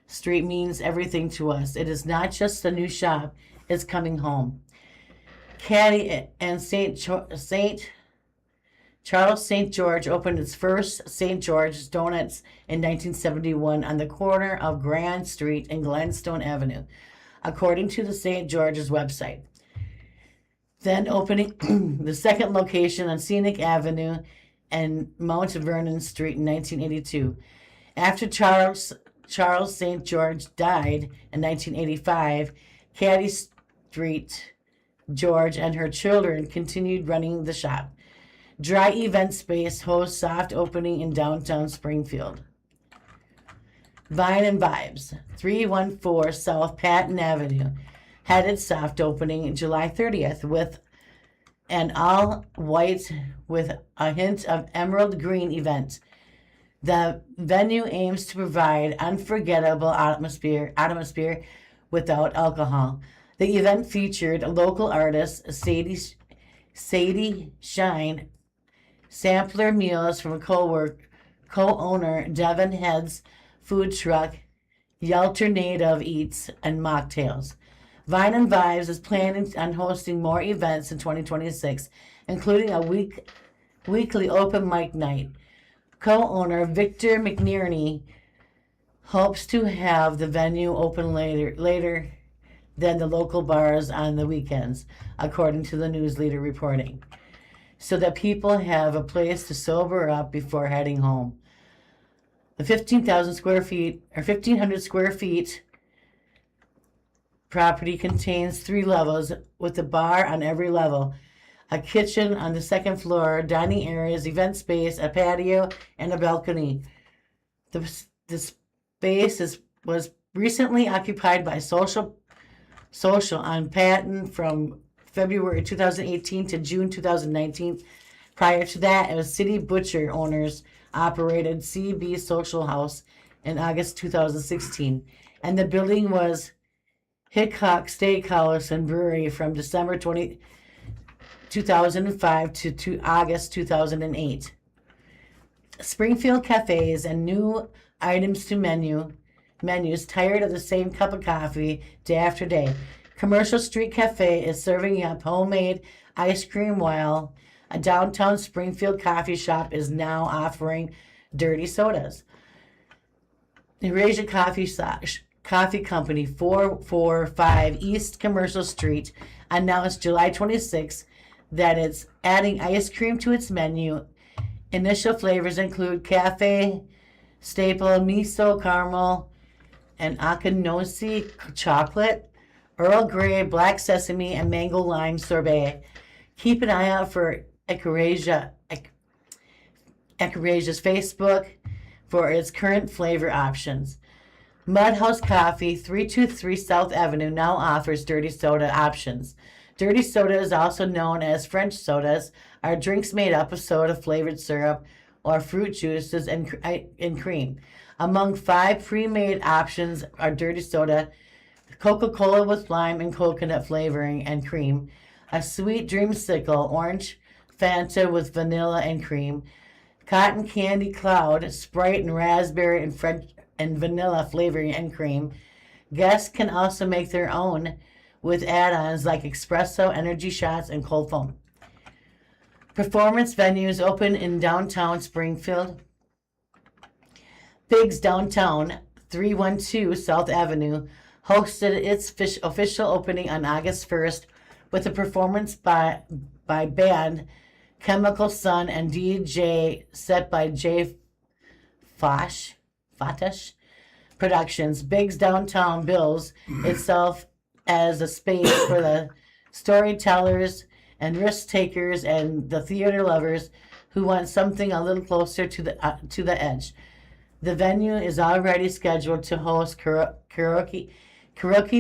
S3: Street means everything to us. It is not just a new shop, it's coming home. Caddy and Charles St. George opened its first St. George's Donuts in 1971 on the corner of Grand Street and Glenstone Avenue, according to the St. George's website. Then opening the second location on Scenic Avenue and Mount Vernon Street in 1982. After Charles St. George died in 1985, Caddy Street George and her children continued running the shop. Dry Event Space hosts soft opening in downtown Springfield. Vine and Vibes, 314 South Patton Avenue, had its soft opening July 30th with an all-white with a hint of emerald green event. The venue aims to provide unforgettable atmosphere without alcohol. The event featured local artist Sadie Shine, sampler meals from co-owner Devin Head's food truck, Yelter Native Eats, and mocktails. Vine and Vibes is planning on hosting more events in 2026, including a weekly open mic night. Co-owner Victor McNerney hopes to have the venue open later than the local bars on the weekends, according to the news leader reporting, so that people have a place to sober up before heading home. The 15,000 square feet or 1,500 square feet property contains 3 levels with a bar on every level. a kitchen on the second floor, dining areas, event space, a patio, and a balcony. The space was recently occupied by Social on Patton from February 2018 to June 2019. Prior to that, it was City Butcher owners operated CB Social House in August 2016. And the building was Hickok Steakhouse and Brewery from December 2005 to August 2008. Springfield cafes and new items to menus, tired of the same cup of coffee day after day. Commercial Street Cafe is serving up homemade ice cream, while a downtown Springfield coffee shop is now offering dirty sodas. Eurasia Coffee Company, 445 East Commercial Street, announced July 26 that it's adding ice cream to its menu. Initial flavors include cafe staple, miso caramel, and Akinosi chocolate, Earl Grey, black sesame, and mango lime sorbet. Keep an eye out for Eurasia's Facebook for its current flavor options. Mudhouse Coffee, 323 South Avenue, now offers dirty soda options. Dirty soda is also known as French sodas, are drinks made up of soda-flavored syrup or fruit juices and cream. Among 5 pre-made options are dirty soda, Coca-Cola with lime and coconut flavoring and cream, a sweet dreamsicle, orange Fanta with vanilla and cream, cotton candy cloud, Sprite and raspberry and French and vanilla flavoring and cream. Guests can also make their own with add-ons like espresso, energy shots, and cold foam. Performance venues open in downtown Springfield. Biggs Downtown, 312 South Avenue, hosted its official opening on August 1st with a performance by band Chemical Sun and DJ set by Jay Fatish Productions. Biggs Downtown bills itself as a space for the storytellers and risk takers and the theater lovers who want something a little closer to the edge. The venue is already scheduled to host karaoke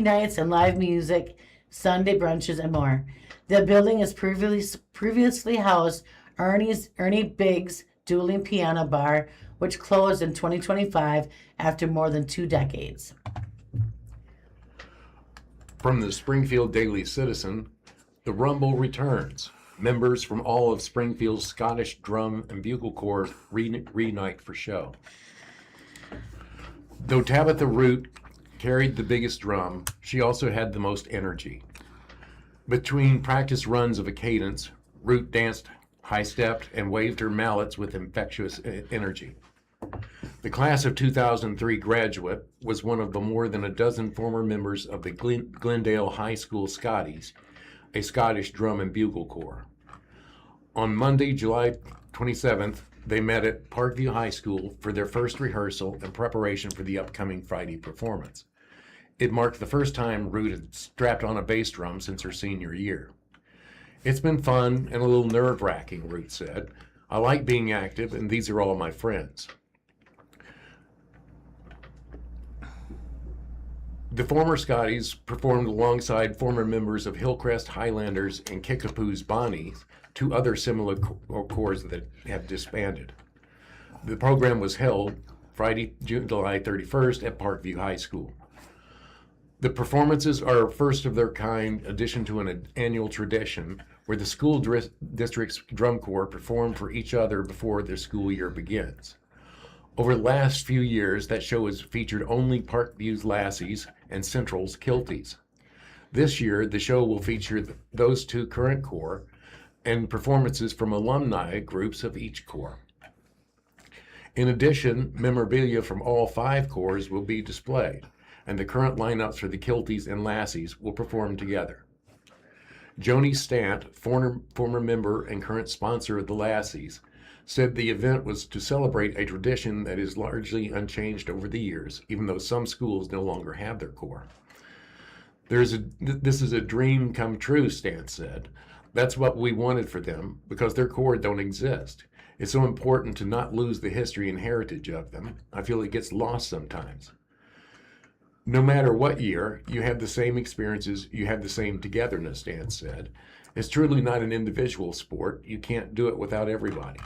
S3: nights and live music, Sunday brunches, and more. The building has previously housed Ernie Biggs Dueling Piano Bar, which closed in 2025 after more than 2 decades.
S4: From the Springfield Daily Citizen, the Rumble returns. Members from all of Springfield's Scottish Drum and Bugle Corps reunite for show. Though Tabitha Root carried the biggest drum, she also had the most energy. Between practice runs of a cadence, Root danced, high-stepped, and waved her mallets with infectious energy. The class of 2003 graduate was one of the more than a dozen former members of the Glendale High School Scotties, a Scottish drum and bugle corps. On Monday, July 27th, they met at Parkview High School for their first rehearsal in preparation for the upcoming Friday performance. It marked the first time Root had strapped on a bass drum since her senior year. "It's been fun and a little nerve-wracking," Root said. "I like being active, and these are all my friends." The former Scotties performed alongside former members of Hillcrest Highlanders and Kickapoo's Bonnies, 2 other similar corps that have disbanded. The program was held Friday, July 31st at Parkview High School. The performances are a first of their kind addition to an annual tradition where the school district's drum corps perform for each other before their school year begins. Over the last few years, that show has featured only Parkview's Lassies and Central's Kilties. This year, the show will feature those 2 current corps and performances from alumni groups of each corps. In addition, memorabilia from all 5 corps will be displayed, and the current lineups for the Kilties and Lassies will perform together. Joni Stant, former member and current sponsor of the Lassies, said the event was to celebrate a tradition that is largely unchanged over the years, even though some schools no longer have their corps. This is a dream come true, Stant said. That's what we wanted for them because their core don't exist. It's so important to not lose the history and heritage of them. I feel it gets lost sometimes. No matter what year, you have the same experiences, you have the same togetherness, Dan said. It's truly not an individual sport. You can't do it without everybody.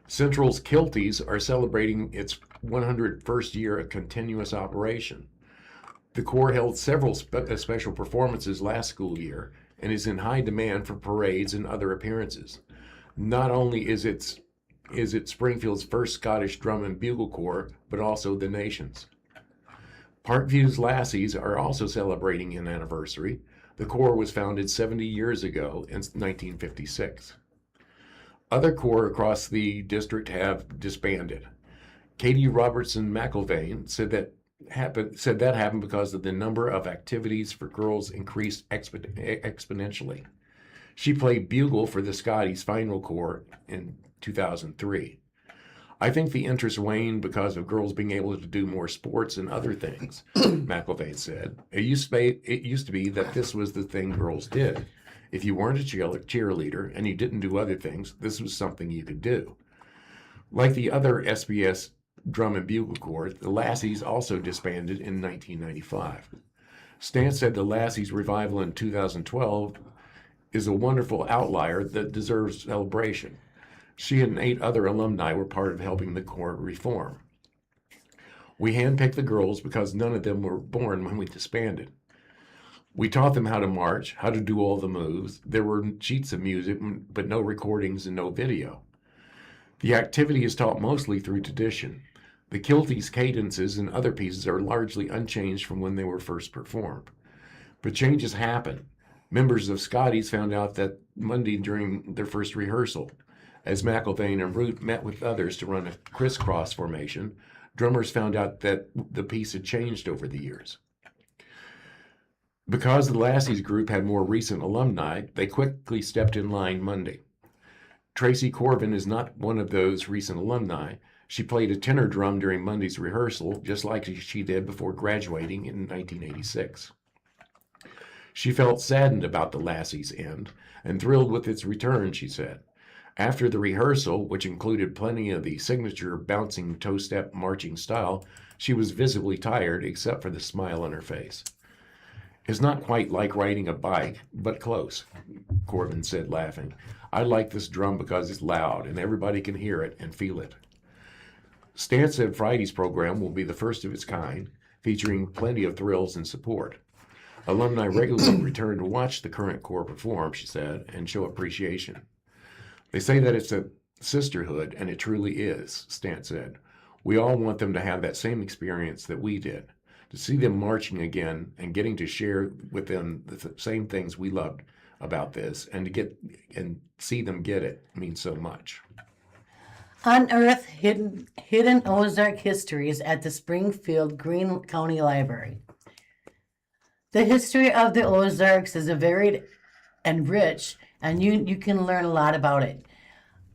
S4: Central's Kilties are celebrating its 101st year of continuous operation. The Corps held several special performances last school year and is in high demand for parades and other appearances. Not only is it Springfield's first Scottish Drum and Bugle Corps, but also the nation's. Parkview's Lassies are also celebrating an anniversary. The Corps was founded 70 years ago in 1956. Other corps across the district have disbanded. Katie Robertson McIlvain said that happened because of the number of activities for girls increased exponentially. She played bugle for the Scotties Final Corps in 2003. I think the interest waned because of girls being able to do more sports and other things, McIlvain said. It used to be that this was the thing girls did. If you weren't a cheerleader and you didn't do other things, this was something you could do. Like the other SBS Drum and Bugle Corps, the Lassies also disbanded in 1995. Stan said the Lassies revival in 2012 is a wonderful outlier that deserves celebration. She and 8 other alumni were part of helping the Corps reform. We handpicked the girls because none of them were born when we disbanded. We taught them how to march, how to do all the moves. There were sheets of music, but no recordings and no video. The activity is taught mostly through tradition. The Kilties cadences and other pieces are largely unchanged from when they were first performed. But changes happen. Members of Scotties found out that Monday during their first rehearsal, as McIlvain and Root met with others to run a crisscross formation, drummers found out that the piece had changed over the years. Because the Lassies group had more recent alumni, they quickly stepped in line Monday. Tracy Corbin is not one of those recent alumni. She played a tenor drum during Monday's rehearsal, just like she did before graduating in 1986. She felt saddened about the Lassies' end and thrilled with its return, she said. After the rehearsal, which included plenty of the signature bouncing toe-step marching style, she was visibly tired except for the smile on her face. It's not quite like riding a bike, but close, Corbin said, laughing. I like this drum because it's loud and everybody can hear it and feel it. Stan said Friday's program will be the first of its kind, featuring plenty of thrills and support. Alumni regularly return to watch the current Corps perform, she said, and show appreciation. They say that it's a sisterhood, and it truly is, Stan said. We all want them to have that same experience that we did, to see them marching again and getting to share with them the same things we loved about this, and to get and see them get it means so much.
S3: Unearth hidden Ozark histories at the Springfield Greene County Library. The history of the Ozarks is a varied and rich, and you can learn a lot about it.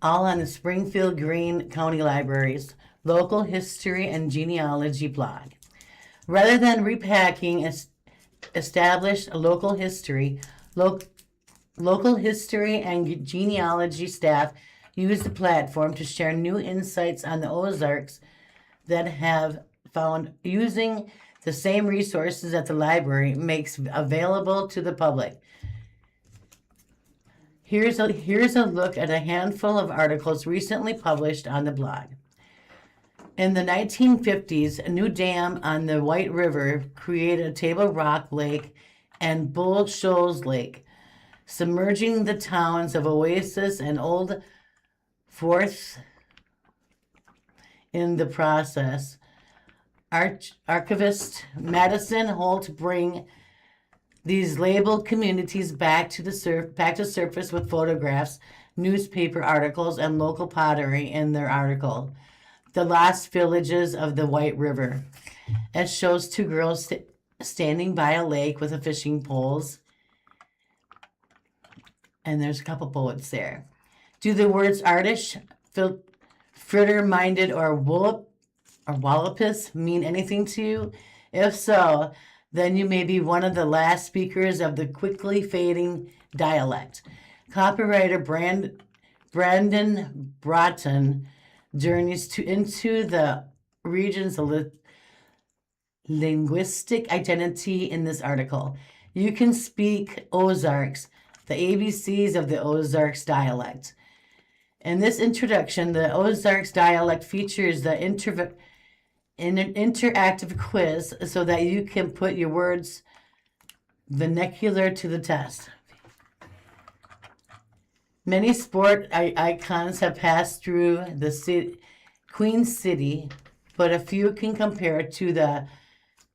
S3: All on the Springfield Greene County Library's local history and genealogy blog. Rather than repacking established local history, local history and genealogy staff use the platform to share new insights on the Ozarks that have found using the same resources that the library makes available to the public. Here's a look at a handful of articles recently published on the blog. In the 1950s, a new dam on the White River created a Table Rock Lake and Bull Shoals Lake, submerging the towns of Oasis and Old Forth in the process. Archivist Madison Holt bring these labeled communities back to surface with photographs, newspaper articles, and local pottery in their article, The Lost Villages of the White River. It shows 2 girls standing by a lake with a fishing poles. And there's a couple bullets there. Do the words artish, fritter-minded, or wallopus mean anything to you? If so, then you may be one of the last speakers of the quickly fading dialect. Copywriter Brandon Broughton journeys into the region's linguistic identity in this article. You can speak Ozarks, the ABCs of the Ozarks dialect. In this introduction, the Ozarks dialect features the interactive quiz so that you can put your words vernacular to the test. Many sport icons have passed through the Queen City, but a few can compare to the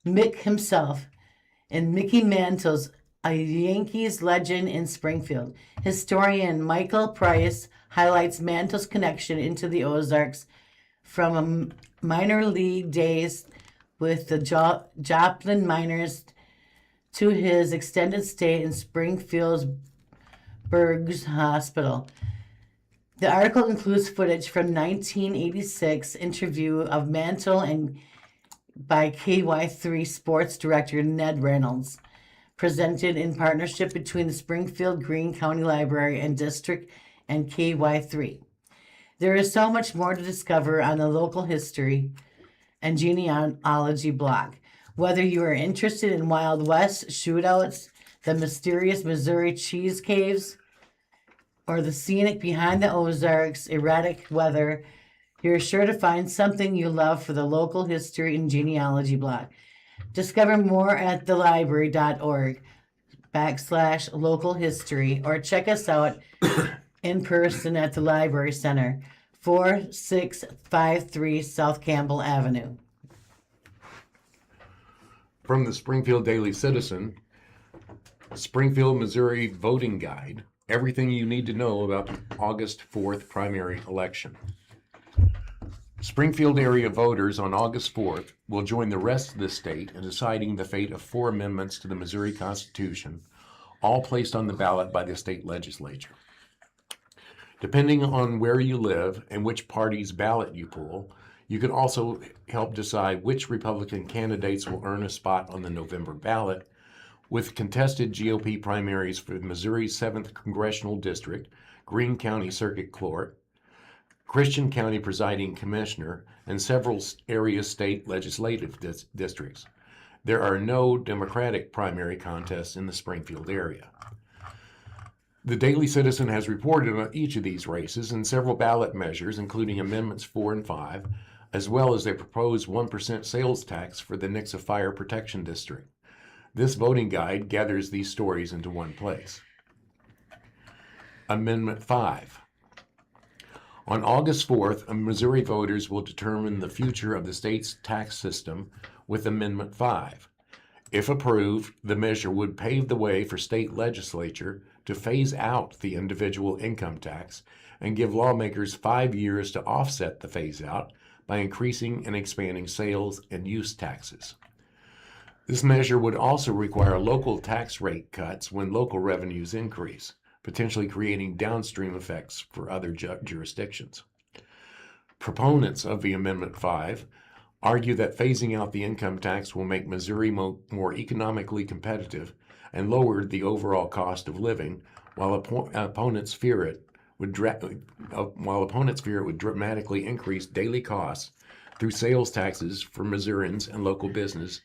S3: Mick himself and Mickey Mantle's a Yankees legend in Springfield. Historian Michael Price highlights Mantle's connection into the Ozarks from minor league days with the Joplin Miners to his extended stay in Springfield's Bergs Hospital. The article includes footage from 1986 interview of Mantle and by KY3 Sports Director Ned Reynolds, presented in partnership between the Springfield Greene County Library and District and KY3. There is so much more to discover on the local history and genealogy blog. Whether you are interested in Wild West shootouts, the mysterious Missouri cheese caves, or the scenic behind the Ozarks erratic weather, you're sure to find something you love for the local history and genealogy blog. Discover more at thelibrary.org/local history or check us out in person at the Library Center, 4653 South Campbell Avenue.
S4: From the Springfield Daily Citizen, Springfield, Missouri Voting Guide, everything you need to know about the August 4th primary election. Springfield area voters on August 4th will join the rest of the state in deciding the fate of 4 amendments to the Missouri Constitution, all placed on the ballot by the state legislature. Depending on where you live and which party's ballot you pull, you can also help decide which Republican candidates will earn a spot on the November ballot, with contested GOP primaries for Missouri's 7th Congressional District, Greene County Circuit Court, Christian County Presiding Commissioner, and several area state legislative districts. There are no Democratic primary contests in the Springfield area. The Daily Citizen has reported on each of these races and several ballot measures, including Amendments 4 and 5, as well as a proposed 1% sales tax for the Nixa Fire Protection District. This voting guide gathers these stories into one place. Amendment 5. On August 4th, Missouri voters will determine the future of the state's tax system with Amendment 5. If approved, the measure would pave the way for state legislature to phase out the individual income tax and give lawmakers 5 years to offset the phase-out by increasing and expanding sales and use taxes. This measure would also require local tax rate cuts when local revenues increase, potentially creating downstream effects for other jurisdictions. Proponents of the Amendment 5 argue that phasing out the income tax will make Missouri more economically competitive and lower the overall cost of living, while opponents fear it would dramatically increase daily costs through sales taxes for Missourians and local business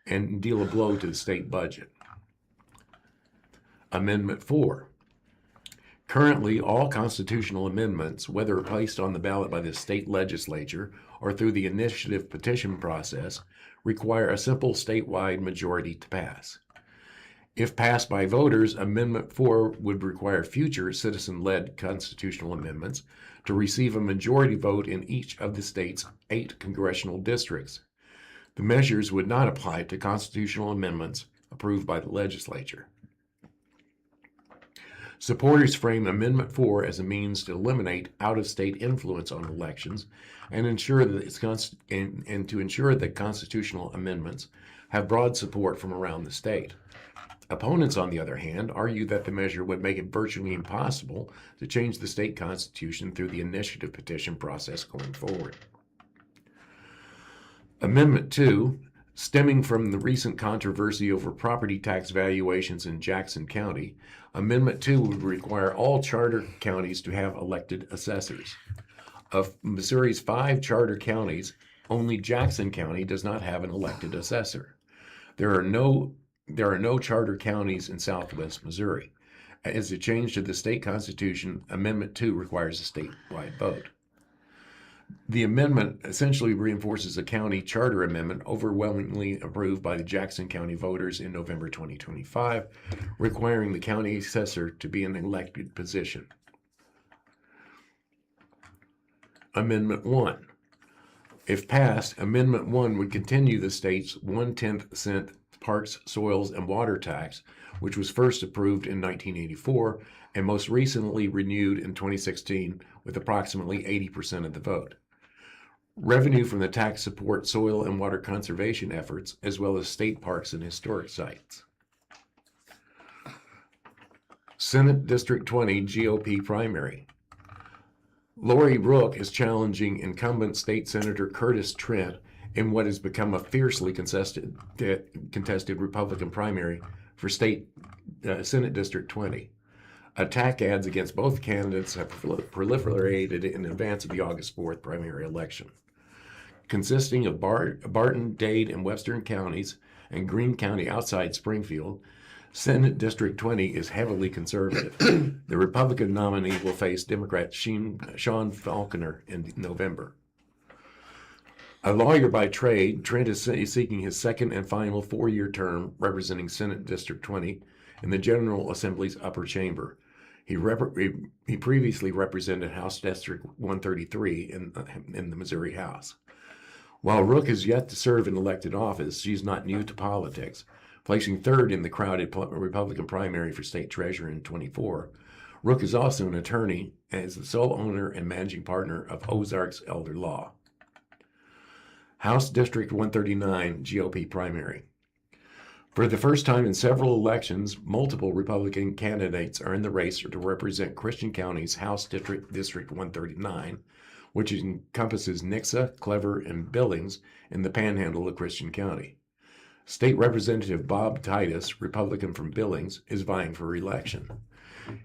S4: and deal a blow to the state budget. Amendment 4. Currently, all constitutional amendments, whether placed on the ballot by the state legislature or through the initiative petition process, require a simple statewide majority to pass. If passed by voters, Amendment 4 would require future citizen-led constitutional amendments to receive a majority vote in each of the state's 8 congressional districts. The measures would not apply to constitutional amendments approved by the legislature. Supporters frame Amendment 4 as a means to eliminate out-of-state influence on elections and ensure that constitutional amendments have broad support from around the state. Opponents, on the other hand, argue that the measure would make it virtually impossible to change the state constitution through the initiative petition process going forward. Amendment 2 Stemming from the recent controversy over property tax valuations in Jackson County, Amendment 2 would require all charter counties to have elected assessors. Of Missouri's 5 charter counties, only Jackson County does not have an elected assessor. There are no charter counties in southwest Missouri. As a change to the state constitution, Amendment 2 requires a statewide vote. The amendment essentially reinforces a county charter amendment overwhelmingly approved by the Jackson County voters in November 2025, requiring the county assessor to be an elected position. Amendment 1. If passed, Amendment 1 would continue the state's 1/10 cent parks, soils, and water tax, which was first approved in 1984 and most recently renewed in 2016 with approximately 80% of the vote. Revenue from the tax support soil and water conservation efforts, as well as state parks and historic sites. Senate District 20 GOP primary. Lori Rook is challenging incumbent State Senator Curtis Trent in what has become a fiercely contested Republican primary for Senate District 20. Attack ads against both candidates have proliferated in advance of the August 4th primary election. Consisting of Barton, Dade, and Western counties, and Greene County outside Springfield, Senate District 20 is heavily conservative. The Republican nominee will face Democrat Sean Falconer in November. A lawyer by trade, Trent is seeking his second and final 4-year term representing Senate District 20 in the General Assembly's upper chamber. He previously represented House District 133 in the Missouri House. While Rook is yet to serve in elected office, she's not new to politics. Placing third in the crowded Republican primary for state treasurer in 24, Rook is also an attorney and is the sole owner and managing partner of Ozarks Elder Law. House District 139 GOP primary. For the first time in several elections, multiple Republican candidates are in the race to represent Christian County's House District 139, which encompasses Nixa, Clever, and Billings in the panhandle of Christian County. State Representative Bob Titus, Republican from Billings, is vying for re-election.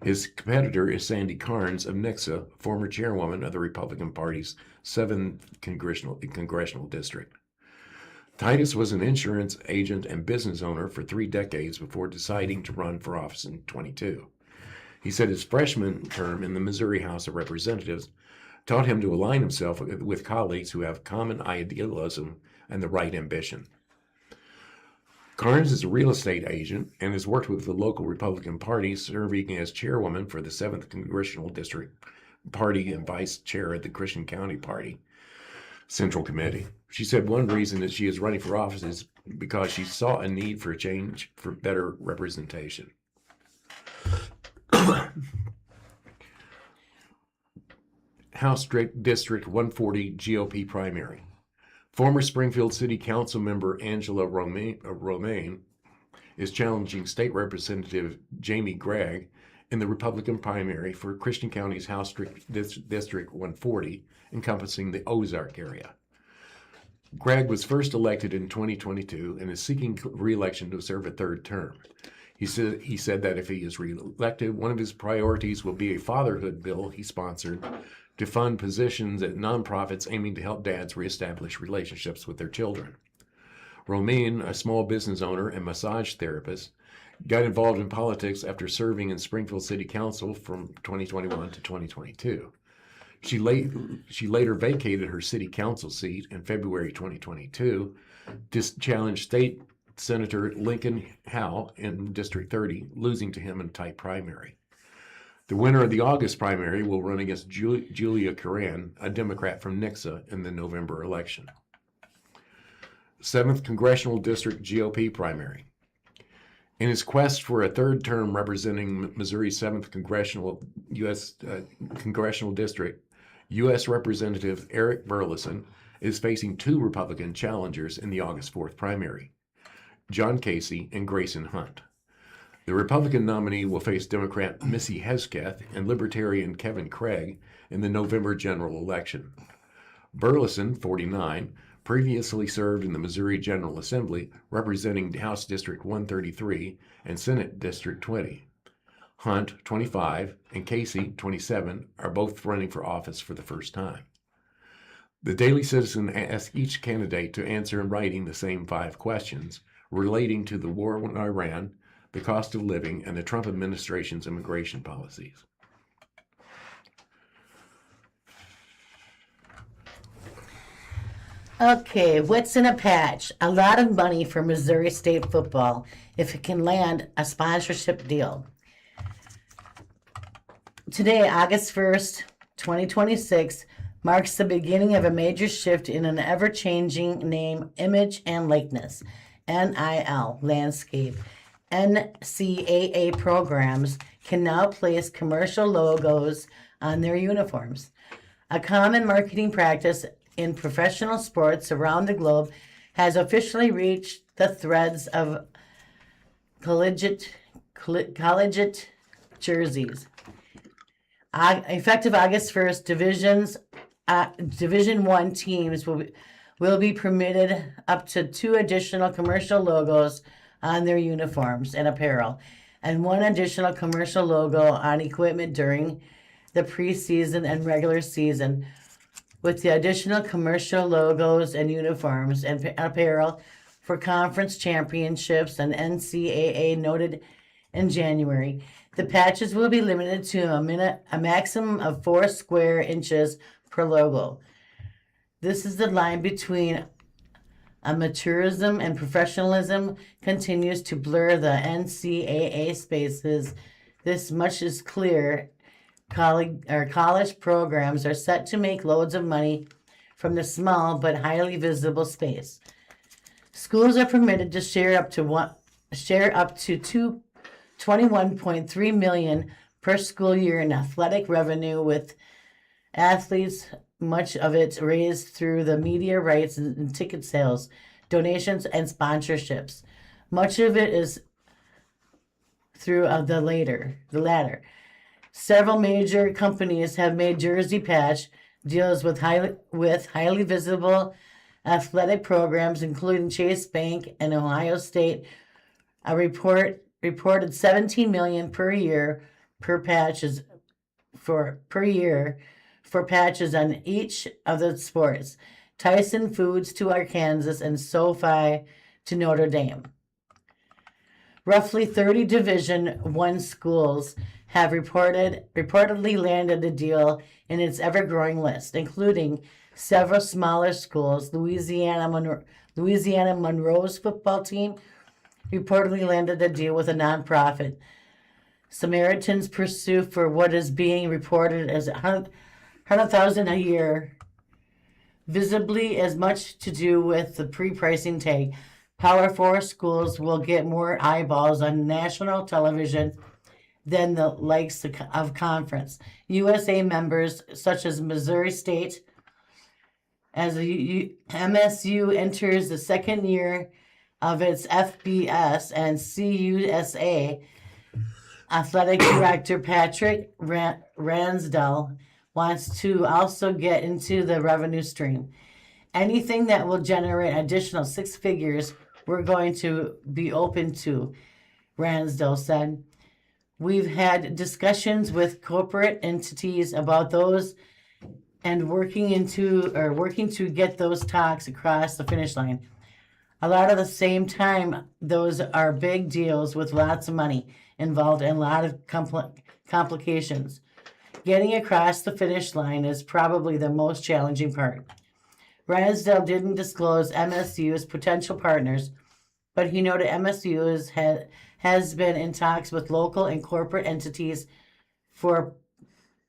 S4: His competitor is Sandy Carnes of Nixa, former chairwoman of the Republican Party's 7th congressional district. Titus was an insurance agent and business owner for 3 decades before deciding to run for office in 22. He said his freshman term in the Missouri House of Representatives taught him to align himself with colleagues who have common idealism and the right ambition. Carnes is a real estate agent and has worked with the local Republican Party, serving as chairwoman for the 7th Congressional District Party and vice chair of the Christian County Party Central Committee. She said one reason that she is running for office is because she saw a need for a change for better representation. House District 140 GOP primary. Former Springfield City Council member Angela Romaine is challenging State Representative Jamie Gregg in the Republican primary for Christian County's House District 140, encompassing the Ozark area. Gregg was first elected in 2022 and is seeking re-election to serve a 3rd term. He said that if he is re-elected, one of his priorities will be a fatherhood bill he sponsored to fund positions at nonprofits aiming to help dads reestablish relationships with their children. Romaine, a small business owner and massage therapist, got involved in politics after serving in Springfield City Council from 2021 to 2022. She later vacated her city council seat in February 2022 to challenge State Senator Lincoln Howe in District 30, losing to him in a tight primary. The winner of the August primary will run against Julia Curran, a Democrat from Nixa, in the November election. 7th Congressional District GOP primary. In his quest for a 3rd term representing Missouri's 7th Congressional District, U.S. Representative Eric Burleson is facing 2 Republican challengers in the August 4th primary, John Casey and Grayson Hunt. The Republican nominee will face Democrat Missy Hesketh and Libertarian Kevin Craig in the November general election. Burleson, 49, Previously served in the Missouri General Assembly representing House District 133 and Senate District 20. Hunt, 25, and Casey, 27, are both running for office for the first time. The Daily Citizen asked each candidate to answer in writing the same 5 questions relating to the war in Iran, the cost of living, and the Trump administration's immigration policies.
S3: Okay, what's in a patch? A lot of money for Missouri State football if it can land a sponsorship deal. Today, August 1st, 2026, marks the beginning of a major shift in an ever-changing name, image, and likeness, NIL, landscape. NCAA programs can now place commercial logos on their uniforms. A common marketing practice in professional sports around the globe has officially reached the threads of collegiate jerseys. Effective August 1st, Division I teams will be permitted up to 2 additional commercial logos on their uniforms and apparel, and 1 additional commercial logo on equipment during the preseason and regular season, with the additional commercial logos and uniforms and apparel for conference championships and NCAA noted in January. The patches will be limited to a maximum of 4 square inches per logo. This is the line between amateurism and professionalism continues to blur the NCAA spaces. This much is clear. College programs are set to make loads of money from the small but highly visible space. Schools are permitted to share up to 21.3 million per school year in athletic revenue, with athletes, much of it raised through the media rights and ticket sales, donations, and sponsorships. Much of it is through the latter. Several major companies have made jersey patch deals with highly visible athletic programs, including Chase Bank and Ohio State. A reported $17 million per year for patches on each of the sports. Tyson Foods to Arkansas and SoFi to Notre Dame. Roughly 30 Division I schools have reportedly landed a deal in its ever-growing list, including several smaller schools. Louisiana Monroe's football team reportedly landed a deal with a nonprofit. Samaritan's pursue for what is being reported as $100,000 a year, visibly as much to do with the pre-pricing tag. Power 4 schools will get more eyeballs on national television than the likes of conference. USA members such as Missouri State, as MSU enters the second year of its FBS, and CUSA Athletic Director Patrick Ransdell wants to also get into the revenue stream. Anything that will generate additional 6 figures, we're going to be open to, Ransdell said. We've had discussions with corporate entities about those and working to get those talks across the finish line. A lot of the same time, those are big deals with lots of money involved and a lot of complications. Getting across the finish line is probably the most challenging part. Ransdell didn't disclose MSU's potential partners, but he noted MSU has been in talks with local and corporate entities for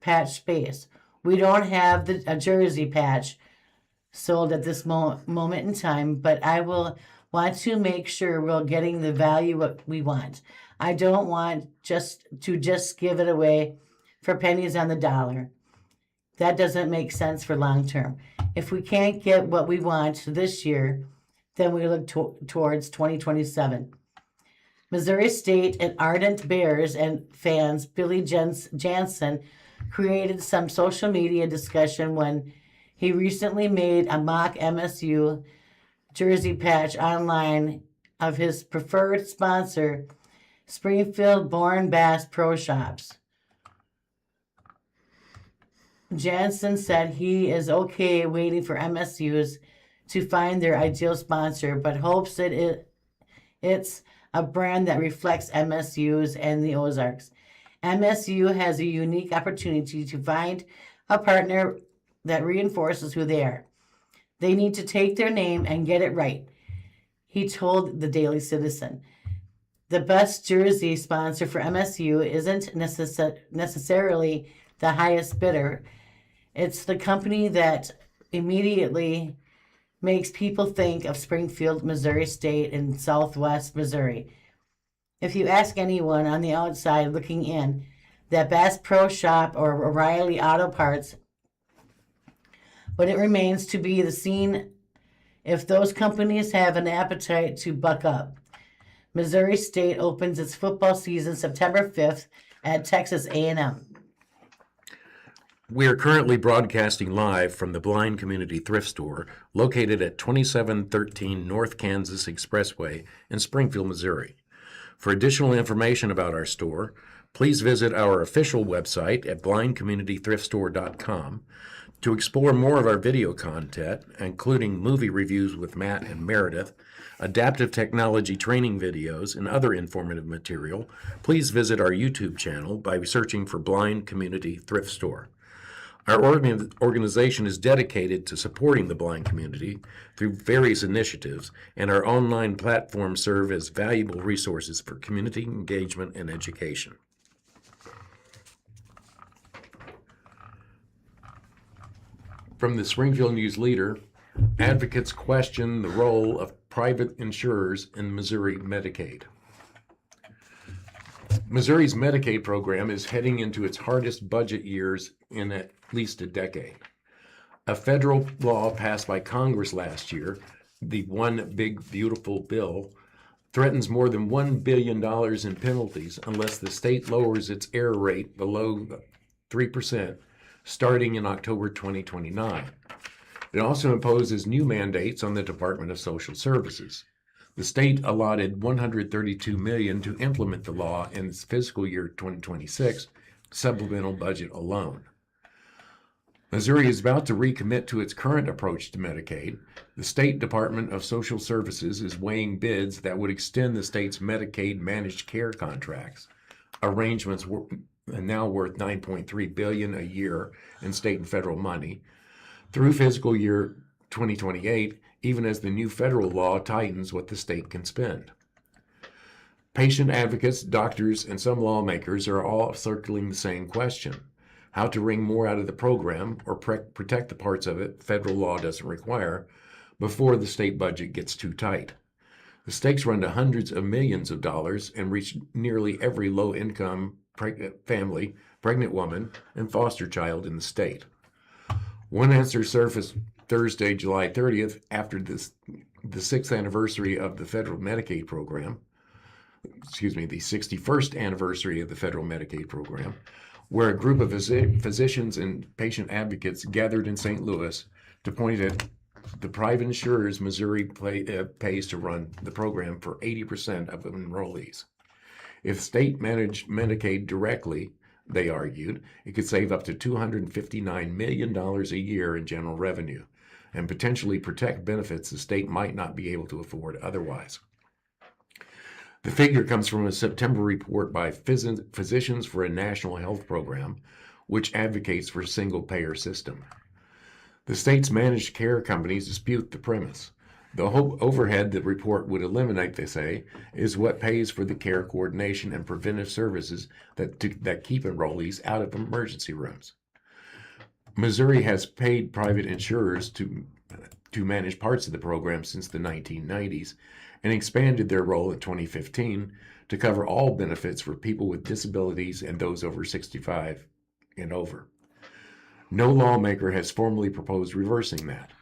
S3: patch space. We don't have a jersey patch sold at this moment in time, but I will want to make sure we're getting the value what we want. I don't want just give it away for pennies on the dollar. That doesn't make sense for long term. If we can't get what we want this year, then we look towards 2027. Missouri State and ardent Bears and fans Billy Jansen created some social media discussion when He recently made a mock MSU jersey patch online of his preferred sponsor, Springfield Born Bass Pro Shops. Jansen said he is okay waiting for MSUs to find their ideal sponsor, but hopes that it's a brand that reflects MSU's and the Ozarks. MSU has a unique opportunity to find a partner that reinforces who they are. They need to take their name and get it right, he told the Daily Citizen. The best jersey sponsor for MSU isn't necessarily the highest bidder. It's the company that immediately makes people think of Springfield, Missouri State, and Southwest Missouri. If you ask anyone on the outside looking in, that Bass Pro Shop or O'Reilly Auto Parts, but it remains to be the seen if those companies have an appetite to buck up. Missouri State opens its football season September 5th at Texas A&M.
S4: We are currently broadcasting live from the Blind Community Thrift Store located at 2713 North Kansas Expressway in Springfield, Missouri. For additional information about our store, please visit our official website at blindcommunitythriftstore.com. To explore more of our video content, including movie reviews with Matt and Meredith, adaptive technology training videos, and other informative material, please visit our YouTube channel by searching for Blind Community Thrift Store. Our organization is dedicated to supporting the blind community through various initiatives, and our online platforms serve as valuable resources for community engagement and education. From the Springfield News Leader, advocates question the role of private insurers in Missouri Medicaid. Missouri's Medicaid program is heading into its hardest budget years in at least a decade. A federal law passed by Congress last year, the One Big Beautiful Bill, threatens more than $1 billion in penalties unless the state lowers its error rate below 3%, starting in October 2029. It also imposes new mandates on the Department of Social Services. The state allotted $132 million to implement the law in its fiscal year 2026 supplemental budget alone. Missouri is about to recommit to its current approach to Medicaid. The State Department of Social Services is weighing bids that would extend the state's Medicaid managed care contracts, arrangements now worth $9.3 billion a year in state and federal money, through fiscal year 2028, even as the new federal law tightens what the state can spend. Patient advocates, doctors, and some lawmakers are all circling the same question: how to wring more out of the program or protect the parts of it federal law doesn't require before the state budget gets too tight. The stakes run to hundreds of millions of dollars and reach nearly every low-income family, pregnant woman, and foster child in the state. One answer surfaced Thursday, July 30th, after the 6th anniversary of the federal Medicaid program, the 61st anniversary of the federal Medicaid program, where a group of physicians and patient advocates gathered in St. Louis to point at the private insurers Missouri pays to run the program for 80% of enrollees. If the state managed Medicaid directly, they argued, it could save up to $259 million a year in general revenue and potentially protect benefits the state might not be able to afford otherwise. The figure comes from a September report by Physicians for a National Health Program, which advocates for a single-payer system. The state's managed care companies dispute the premise. The overhead the report would eliminate, they say, is what pays for the care coordination and preventive services that keep enrollees out of emergency rooms. Missouri has paid private insurers to manage parts of the program since the 1990s and expanded their role in 2015 to cover all benefits for people with disabilities and those over 65 and over. No lawmaker has formally proposed reversing that.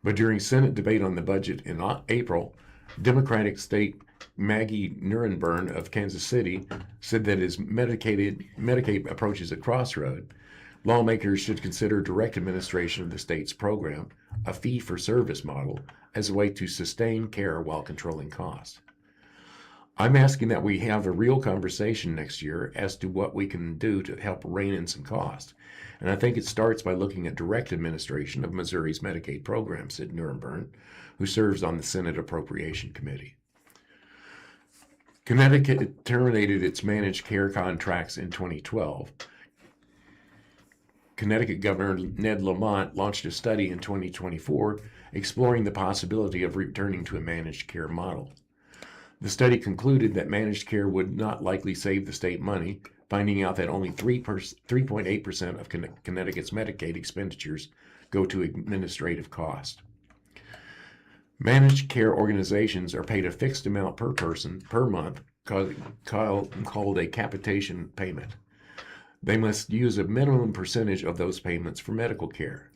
S4: But during Senate debate on the budget in April, Democratic State Maggie Nuremberg of Kansas City said that as Medicaid approaches a crossroad, Lawmakers should consider direct administration of the state's program, a fee-for-service model, as a way to sustain care while controlling costs. I'm asking that we have a real conversation next year as to what we can do to help rein in some costs. And I think it starts by looking at direct administration of Missouri's Medicaid program, said Nuremberg, who serves on the Senate Appropriation Committee. Connecticut terminated its managed care contracts in 2012. Connecticut Governor Ned Lamont launched a study in 2024 exploring the possibility of returning to a managed care model. The study concluded that managed care would not likely save the state money, finding out that only 3.8% of Connecticut's Medicaid expenditures go to administrative cost. Managed care organizations are paid a fixed amount per person per month, called a capitation payment. They must use a minimum percentage of those payments for medical care.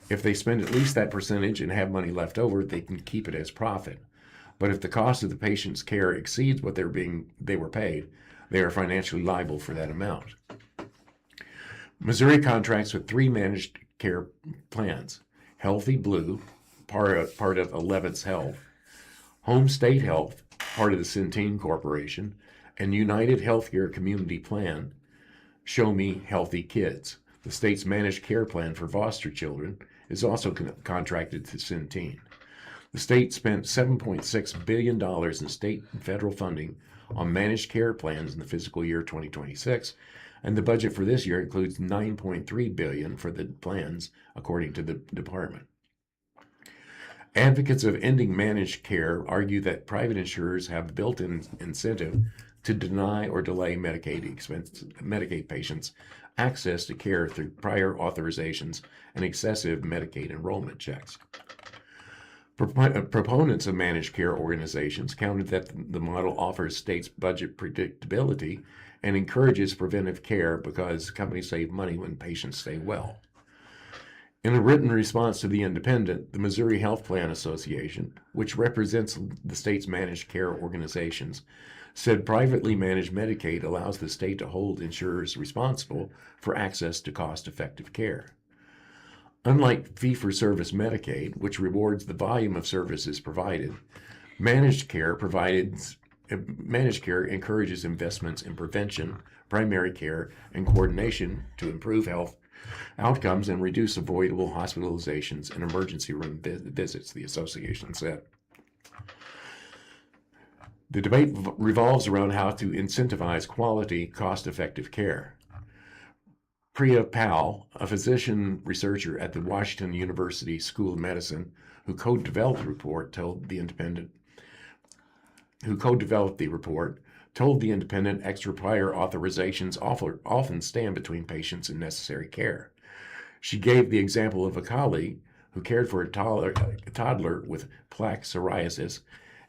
S4: If they spend at least that percentage and have money left over, they can keep it as profit. But if the cost of the patient's care exceeds what they were paid, they are financially liable for that amount. Missouri contracts with 3 managed care plans: Healthy Blue, part of 11th Health, Home State Health, part of the Centene Corporation, and United Healthcare Community Plan, Show Me Healthy Kids. The state's managed care plan for foster children is also contracted to Centene. The state spent $7.6 billion in state and federal funding on managed care plans in the fiscal year 2026, and the budget for this year includes $9.3 billion for the plans, according to the department. Advocates of ending managed care argue that private insurers have built-in incentive to deny or delay Medicaid patients access to care through prior authorizations and excessive Medicaid enrollment checks. Proponents of managed care organizations counted that the model offers states budget predictability and encourages preventive care because companies save money when patients stay well. In a written response to The Independent, the Missouri Health Plan Association, which represents the state's managed care organizations, said privately managed Medicaid allows the state to hold insurers responsible for access to cost-effective care. Unlike fee-for-service Medicaid, which rewards the volume of services provided, managed care encourages investments in prevention, primary care, and coordination to improve health outcomes and reduce avoidable hospitalizations and emergency room visits, the association said. The debate revolves around how to incentivize quality, cost-effective care. Priya Pal, a physician researcher at the Washington University School of Medicine, who co-developed the report, told The Independent extra prior authorizations often stand between patients and necessary care. She gave the example of a colleague who cared for a toddler with plaque psoriasis,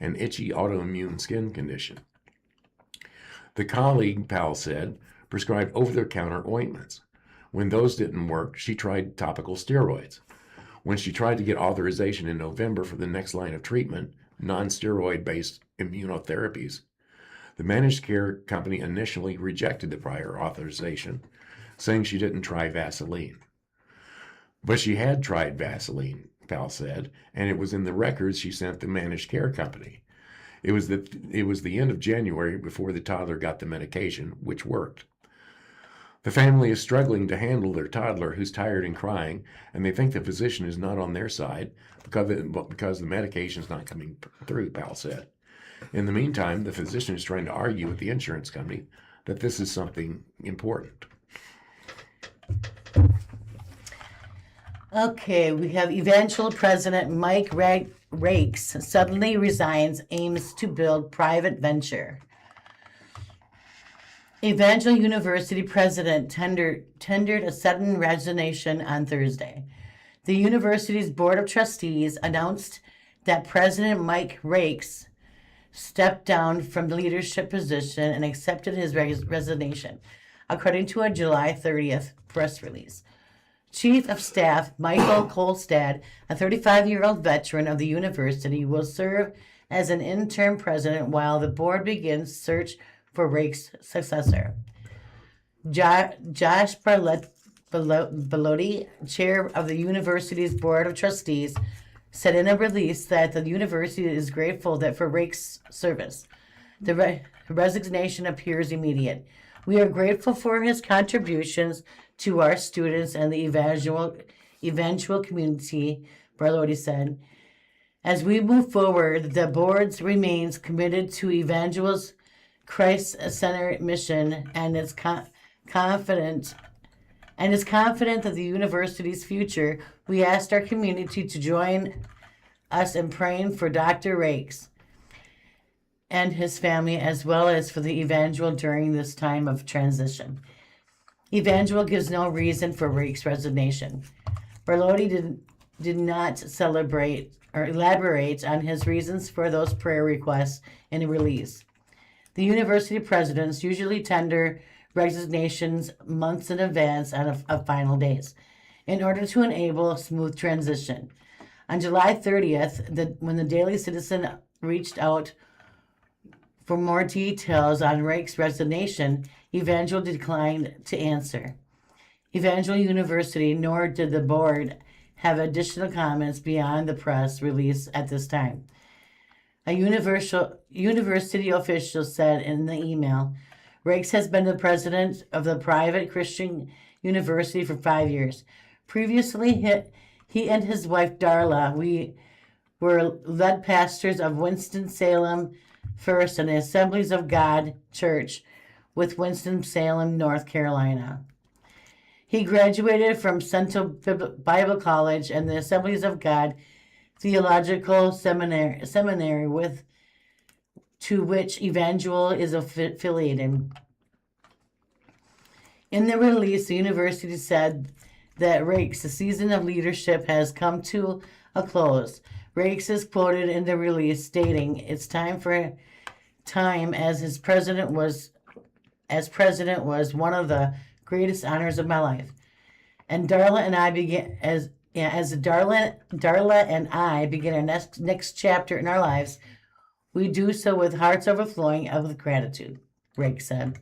S4: an itchy autoimmune skin condition. The colleague, Pal said, prescribed over-the-counter ointments. When those didn't work, she tried topical steroids. When she tried to get authorization in November for the next line of treatment, non-steroid-based immunotherapies, the managed care company initially rejected the prior authorization, saying she didn't try Vaseline. But she had tried Vaseline, Pal said, and it was in the records she sent the managed care company. It was the end of January before the toddler got the medication, which worked. The family is struggling to handle their toddler who's tired and crying, and they think the physician is not on their side because the medication is not coming through, Pal said. In the meantime, the physician is trying to argue with the insurance company that this is something important.
S3: Okay, we have Eventual President Mike Rakes suddenly resigns, aims to build private venture. Evangel University president tendered a sudden resignation on Thursday. The university's board of trustees announced that President Mike Rakes stepped down from the leadership position and accepted his resignation, according to a July 30th press release. Chief of Staff Michael Kolstad, a 35-year-old veteran of the university, will serve as an interim president while the board begins search for Rake's successor. Josh Bellotti, chair of the university's board of trustees, said in a release that the university is grateful that for Rake's service. The resignation appears immediate. We are grateful for his contributions to our students and the eventual community, Bellotti said. As we move forward, the board remains committed to Evangel's Christ-centered mission and is confident of the university's future. We asked our community to join us in praying for Dr. Rakes and his family, as well as for the Evangel during this time of transition. Evangel gives no reason for Rakes' resignation. Bellotti did not celebrate or elaborate on his reasons for those prayer requests in a release. The university presidents usually tender resignations months in advance of final days in order to enable a smooth transition. On July 30th, when the Daily Citizen reached out for more details on Rake's resignation, Evangel declined to answer. Evangel University, nor did the board, have additional comments beyond the press release at this time. A university official said in the email, Rakes has been the president of the private Christian university for 5 years. Previously, he and his wife Darla were lead pastors of Winston-Salem First and the Assemblies of God Church with Winston-Salem, North Carolina. He graduated from Central Bible College and the Assemblies of God Theological Seminary to which Evangel is affiliated. In the release, the university said that Rakes, the season of leadership has come to a close. Rakes is quoted in the release stating, "It's time as president was one of the greatest honors of my life. And Darla and I begin as Darla and I begin our next chapter in our lives. We do so with hearts overflowing with gratitude," Rakes said.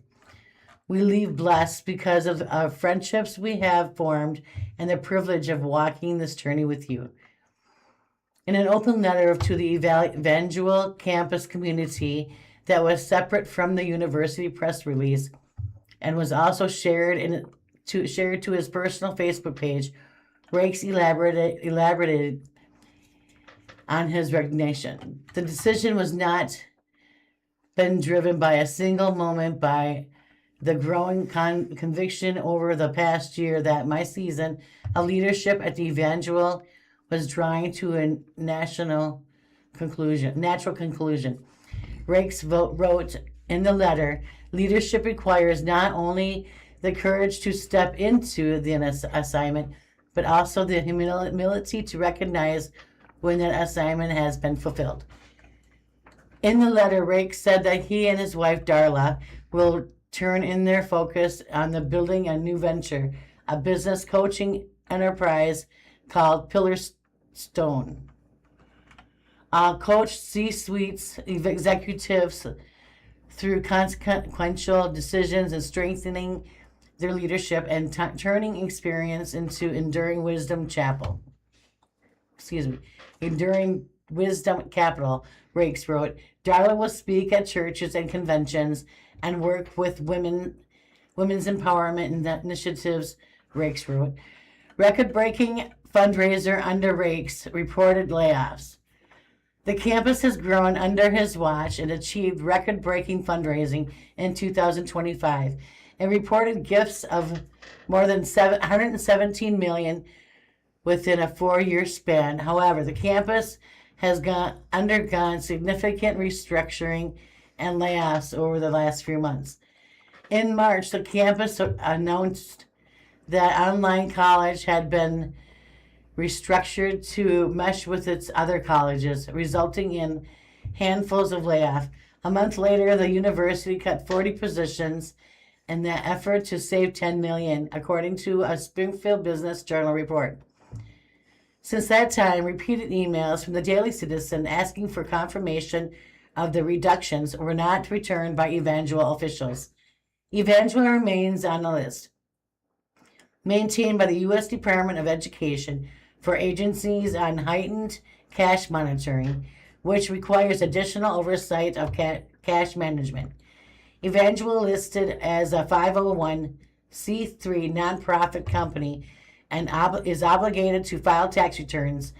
S3: "We leave blessed because of our friendships we have formed and the privilege of walking this journey with you." In an open letter to the Evangel campus community that was separate from the university press release and was also shared to his personal Facebook page, Rakes elaborated on his resignation. The decision was not been driven by a single moment by the growing conviction over the past year that my season of leadership at the Evangel was drawing to a natural conclusion. Rakes wrote in the letter, "Leadership requires not only the courage to step into the assignment, but also the humility to recognize when that assignment has been fulfilled." In the letter, Rakes said that he and his wife Darla will turn in their focus on the building a new venture, a business coaching enterprise called Pillarstone. I'll coach C-suites executives through consequential decisions and strengthening their leadership and turning experience into enduring wisdom enduring wisdom capital, Rakes wrote. Darla will speak at churches and conventions and work with women's empowerment initiatives, Rakes wrote. Record-breaking fundraiser under Rakes reported layoffs. The campus has grown under his watch and achieved record-breaking fundraising in 2025 and reported gifts of more than $117 million within a 4-year span. However, the campus has undergone significant restructuring and layoffs over the last few months. In March, the campus announced that online college had been restructured to mesh with its other colleges, resulting in handfuls of layoffs. A month later, the university cut 40 positions in the effort to save $10 million, according to a Springfield Business Journal report. Since that time, repeated emails from the Daily Citizen asking for confirmation of the reductions were not returned by Evangel officials. Evangel remains on the list. maintained by the U.S. Department of Education for agencies on heightened cash monitoring, which requires additional oversight of cash management. Evangel listed as a 501c3 nonprofit company and is obligated to file tax returns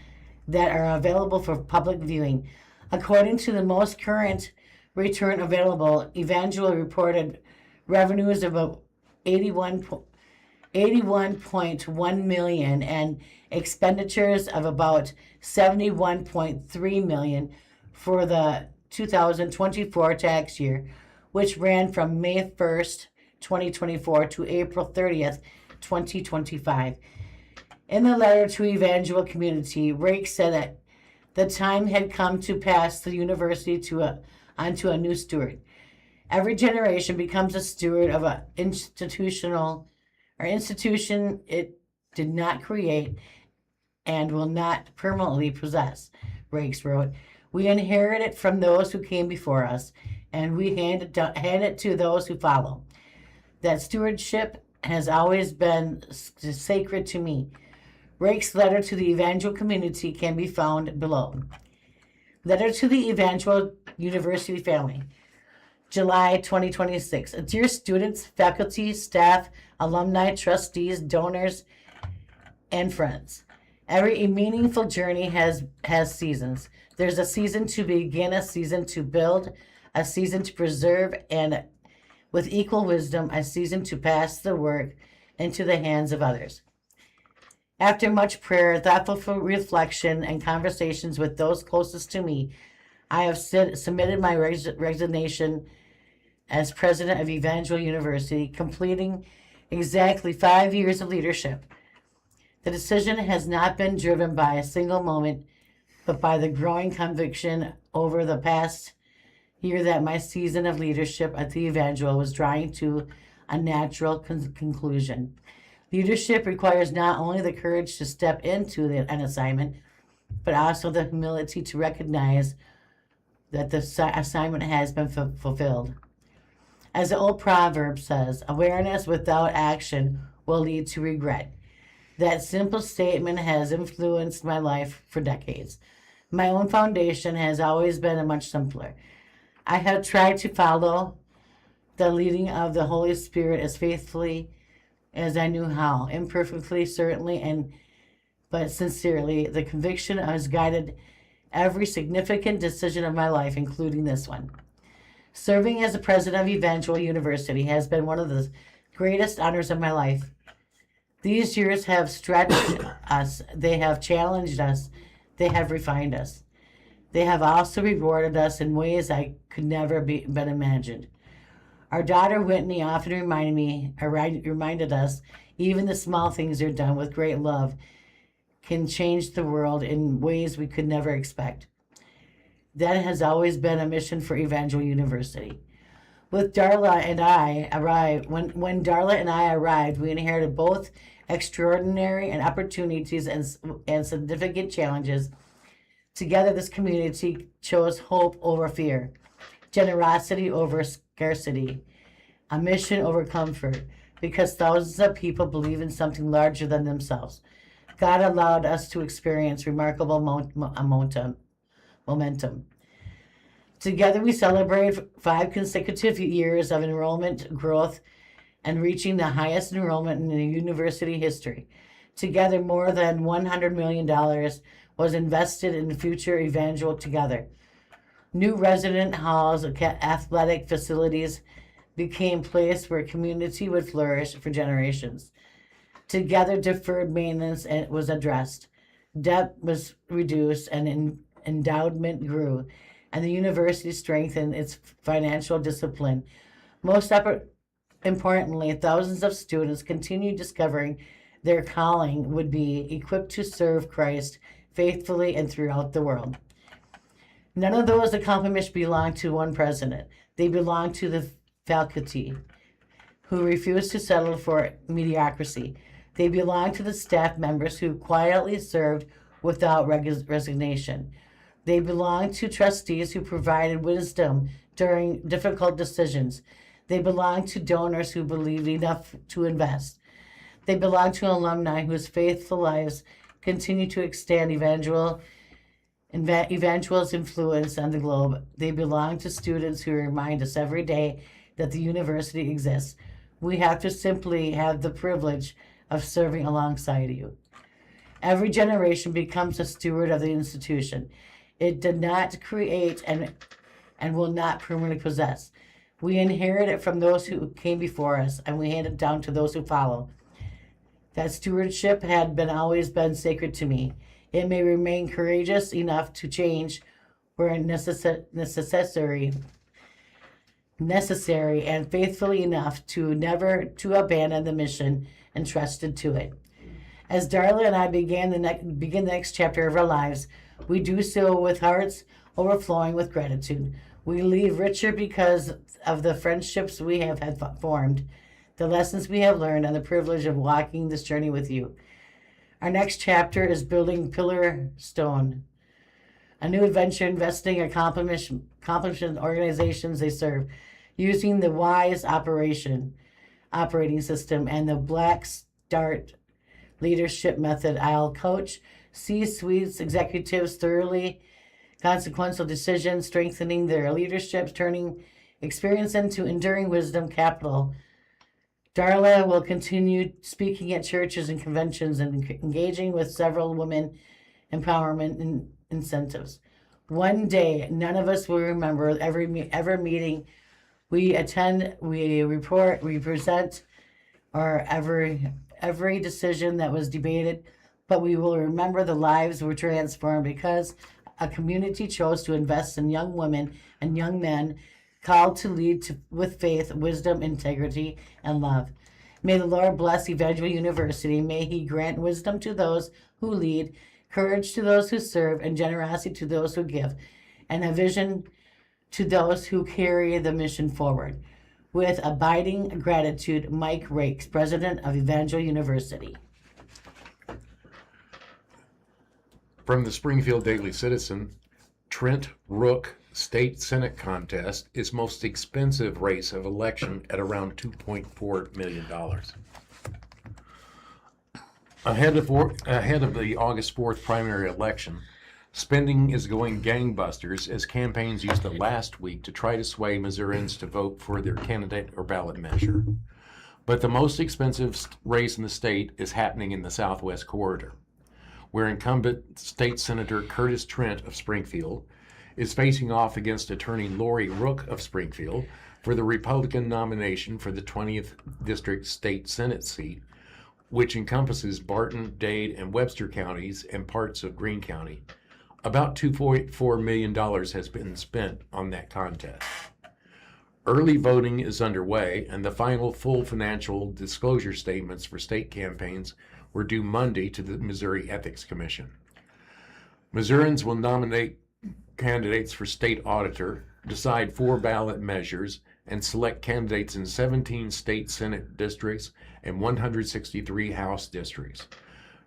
S3: that are available for public viewing. According to the most current return available, Evangel reported revenues of about 81.1 million and expenditures of about 71.3 million for the 2024 tax year, which ran from May 1st, 2024 to April 30th, 2025. In the letter to Evangel community, Rake said that the time had come to pass the university onto a new steward. Every generation becomes a steward of an institution it did not create and will not permanently possess, Rakes wrote. We inherit it from those who came before us, and we hand it to those who follow. That stewardship has always been sacred to me. Rake's letter to the Evangel community can be found below. Letter to the Evangel University family. July 2026. Dear students, faculty, staff, alumni, trustees, donors, and friends. Every meaningful journey has seasons. There's a season to begin, a season to build, a season to preserve, and with equal wisdom, a season to pass the work into the hands of others. After much prayer, thoughtful reflection, and conversations with those closest to me, I have submitted my resignation as president of Evangel University, completing exactly 5 years of leadership. The decision has not been driven by a single moment, but by the growing conviction over the past year that my season of leadership at the Evangel was drawing to a natural conclusion. Leadership requires not only the courage to step into an assignment, but also the humility to recognize that the assignment has been fulfilled. As the old proverb says, awareness without action will lead to regret. That simple statement has influenced my life for decades. My own foundation has always been much simpler. I have tried to follow the leading of the Holy Spirit as faithfully as I knew how, imperfectly, certainly, but sincerely. The conviction has guided every significant decision of my life, including this one. Serving as the president of Evangel University has been one of the greatest honors of my life. These years have stretched us, they have challenged us, they have refined us. They have also rewarded us in ways I could never been imagined. Our daughter Whitney often reminded us, even the small things are done with great love can change the world in ways we could never expect. That has always been a mission for Evangel University. With Darla and I arrived, when Darla and I arrived, we inherited both extraordinary and opportunities and significant challenges. Together, this community chose hope over fear, generosity over scarcity, a mission over comfort, because thousands of people believe in something larger than themselves. God allowed us to experience remarkable momentum. Together, we celebrate 5 consecutive years of enrollment growth and reaching the highest enrollment in the university history. Together, more than $100 million was invested in future Evangel together. New resident halls, athletic facilities became place where community would flourish for generations. Together, deferred maintenance was addressed. Debt was reduced and endowment grew, and the university strengthened its financial discipline. Most importantly, thousands of students continued discovering their calling would be equipped to serve Christ faithfully and throughout the world. None of those accomplishments belong to one president. They belong to the faculty, who refused to settle for mediocrity. They belong to the staff members who quietly served without resignation. They belong to trustees who provided wisdom during difficult decisions. They belong to donors who believed enough to invest. They belong to alumni whose faithful lives continue to extend evangel's influence on the globe. They belong to students who remind us every day that the university exists. We have to simply have the privilege of serving alongside you. Every generation becomes a steward of the institution. It did not create and will not permanently possess. We inherit it from those who came before us, and we hand it down to those who follow. That stewardship had always been sacred to me. It may remain courageous enough to change where necessary, and faithfully enough to never to abandon the mission entrusted to it. As Darla and I begin the next chapter of our lives, we do so with hearts overflowing with gratitude. We leave richer because of the friendships we have had formed, the lessons we have learned, and the privilege of walking this journey with you. Our next chapter is building Pillar Stone, a new adventure investing accomplishment organizations they serve, using the WISE operating system and the Black Start leadership method. I'll coach C-suite executives thoroughly consequential decisions, strengthening their leadership, turning experience into enduring wisdom capital. Darla will continue speaking at churches and conventions and engaging with several women empowerment incentives. One day, none of us will remember every meeting we attend, we report, we present, or every decision that was debated, but we will remember the lives were transformed because a community chose to invest in young women and young men called to lead with faith, wisdom, integrity, and love. May the Lord bless Evangel University. May He grant wisdom to those who lead, courage to those who serve, and generosity to those who give, and a vision to those who carry the mission forward. With abiding gratitude, Mike Rakes, President of Evangel University.
S4: From the Springfield Daily Citizen, Trent Rook State Senate contest is most expensive race of election at around $2.4 million. Ahead of the August 4th primary election, spending is going gangbusters as campaigns use the last week to try to sway Missourians to vote for their candidate or ballot measure. But the most expensive race in the state is happening in the Southwest Corridor, where incumbent State Senator Curtis Trent of Springfield is facing off against attorney Lori Rook of Springfield for the Republican nomination for the 20th District State Senate seat, which encompasses Barton, Dade, and Webster counties and parts of Greene County. About $2.4 million has been spent on that contest. Early voting is underway, and the final full financial disclosure statements for state campaigns were due Monday to the Missouri Ethics Commission. Missourians will nominate candidates for state auditor, decide 4 ballot measures, and select candidates in 17 state Senate districts and 163 House districts.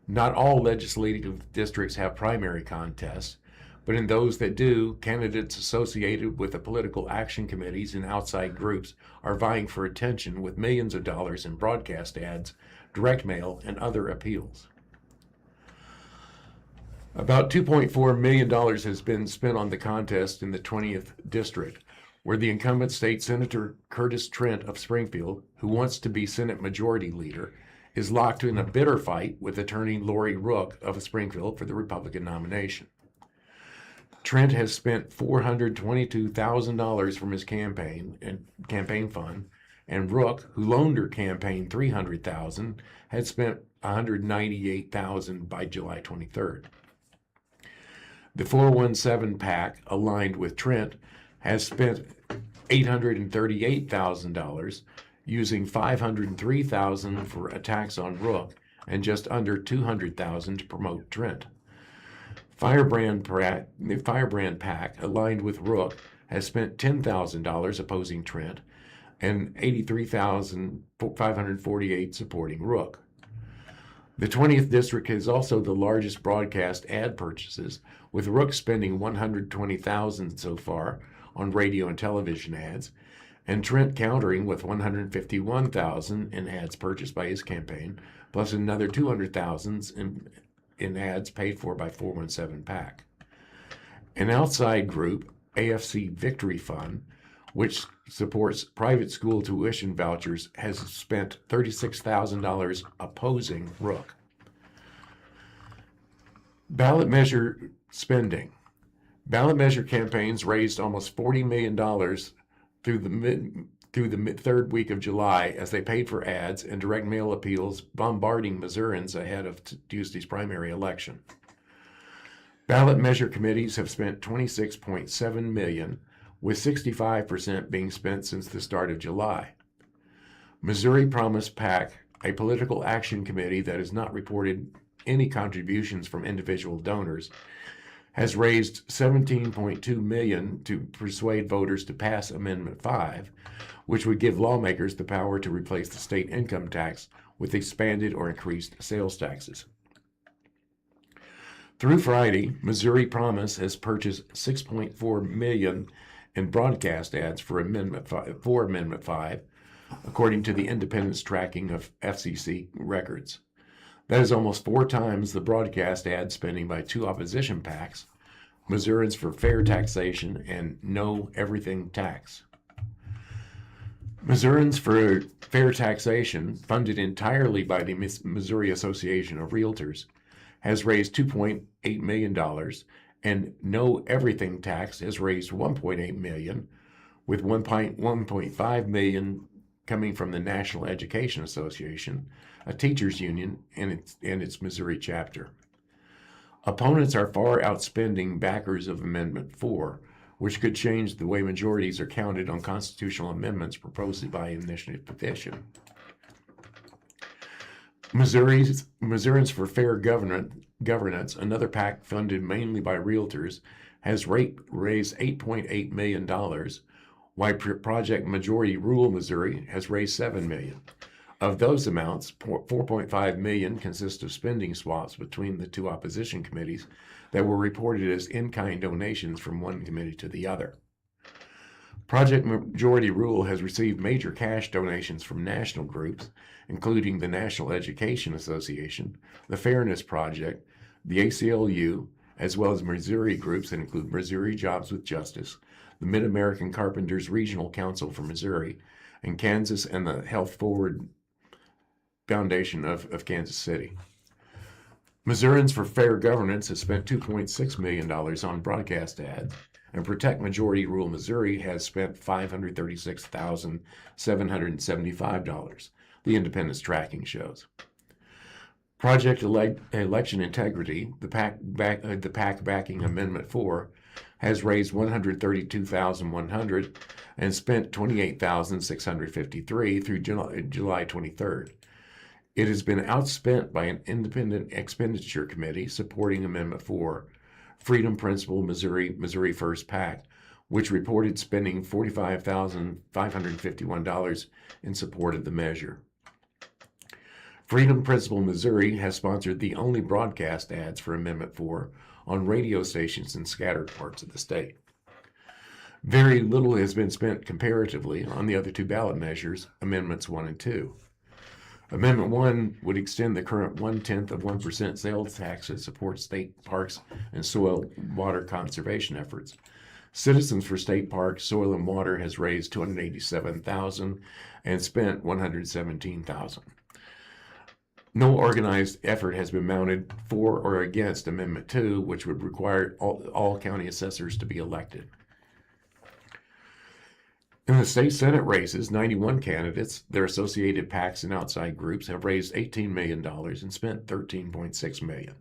S4: Not all legislative districts have primary contests, but in those that do, candidates associated with the political action committees and outside groups are vying for attention with millions of dollars in broadcast ads, direct mail, and other appeals. About $2.4 million has been spent on the contest in the 20th District, where the incumbent state Senator Curtis Trent of Springfield, who wants to be Senate Majority Leader, is locked in a bitter fight with attorney Lori Rook of Springfield for the Republican nomination. Trent has spent $422,000 from his campaign fund, and Rook, who loaned her campaign $300,000, had spent $198,000 by July 23rd. The 417 PAC, aligned with Trent, has spent $838,000, using $503,000 for attacks on Rook and just under $200,000 to promote Trent. The Firebrand PAC, aligned with Rook, has spent $10,000 opposing Trent and $83,548 supporting Rook. The 20th District is also the largest broadcast ad purchases, with Rook spending $120,000 so far on radio and television ads, and Trent countering with $151,000 in ads purchased by his campaign, plus another $200,000 in ads paid for by 417 PAC. An outside group, AFC Victory Fund, which supports private school tuition vouchers, has spent $36,000 opposing Rook. Ballot measure spending. Ballot measure campaigns raised almost $40 million through the third week of July as they paid for ads and direct mail appeals bombarding Missourians ahead of Tuesday's primary election. Ballot measure committees have spent $26.7 million, with 65% being spent since the start of July. Missouri Promise PAC, a political action committee that has not reported any contributions from individual donors, has raised $17.2 million to persuade voters to pass Amendment 5, which would give lawmakers the power to replace the state income tax with expanded or increased sales taxes. Through Friday, Missouri Promise has purchased $6.4 million in broadcast ads for Amendment 5, according to the Independent's tracking of FCC records. That is almost 4 times the broadcast ad spending by 2 opposition PACs, Missourians for Fair Taxation and Know Everything Tax. Missourians for Fair Taxation, funded entirely by the Missouri Association of Realtors, has raised $2.8 million, and Know Everything Tax has raised $1.8 million, with $1.5 million coming from the National Education Association, a teachers union, and its Missouri chapter. Opponents are far outspending backers of Amendment 4, which could change the way majorities are counted on constitutional amendments proposed by initiative petition. Missourians for Fair Governance, another PAC funded mainly by realtors, has raised $8.8 million, while Project Majority Rule Missouri has raised $7 million. Of those amounts, $4.5 million consist of spending swaps between the 2 opposition committees that were reported as in-kind donations from one committee to the other. Project Majority Rule has received major cash donations from national groups, including the National Education Association, the Fairness Project, the ACLU, as well as Missouri groups that include Missouri Jobs with Justice, the Mid-American Carpenters Regional Council for Missouri, and Kansas, and the Health Forward Foundation of Kansas City. Missourians for Fair Governance has spent $2.6 million on broadcast ads, and Protect Majority Rule Missouri has spent $536,775, the Independent's tracking shows. Project Election Integrity, the PAC backing Amendment 4, has raised $132,100 and spent $28,653 through July 23rd. It has been outspent by an independent expenditure committee supporting Amendment 4, Freedom Principle Missouri First PAC, which reported spending $45,551 in support of the measure. Freedom Principle Missouri has sponsored the only broadcast ads for Amendment 4 on radio stations in scattered parts of the state. Very little has been spent comparatively on the other 2 ballot measures, Amendments 1 and 2. Amendment 1 would extend the current 0.1% sales tax that supports state parks and soil water conservation efforts. Citizens for State Parks, Soil and Water has raised $287,000 and spent $117,000. No organized effort has been mounted for or against Amendment 2, which would require all county assessors to be elected. In the state Senate races, 91 candidates, their associated PACs and outside groups have raised $18 million and spent $13.6 million.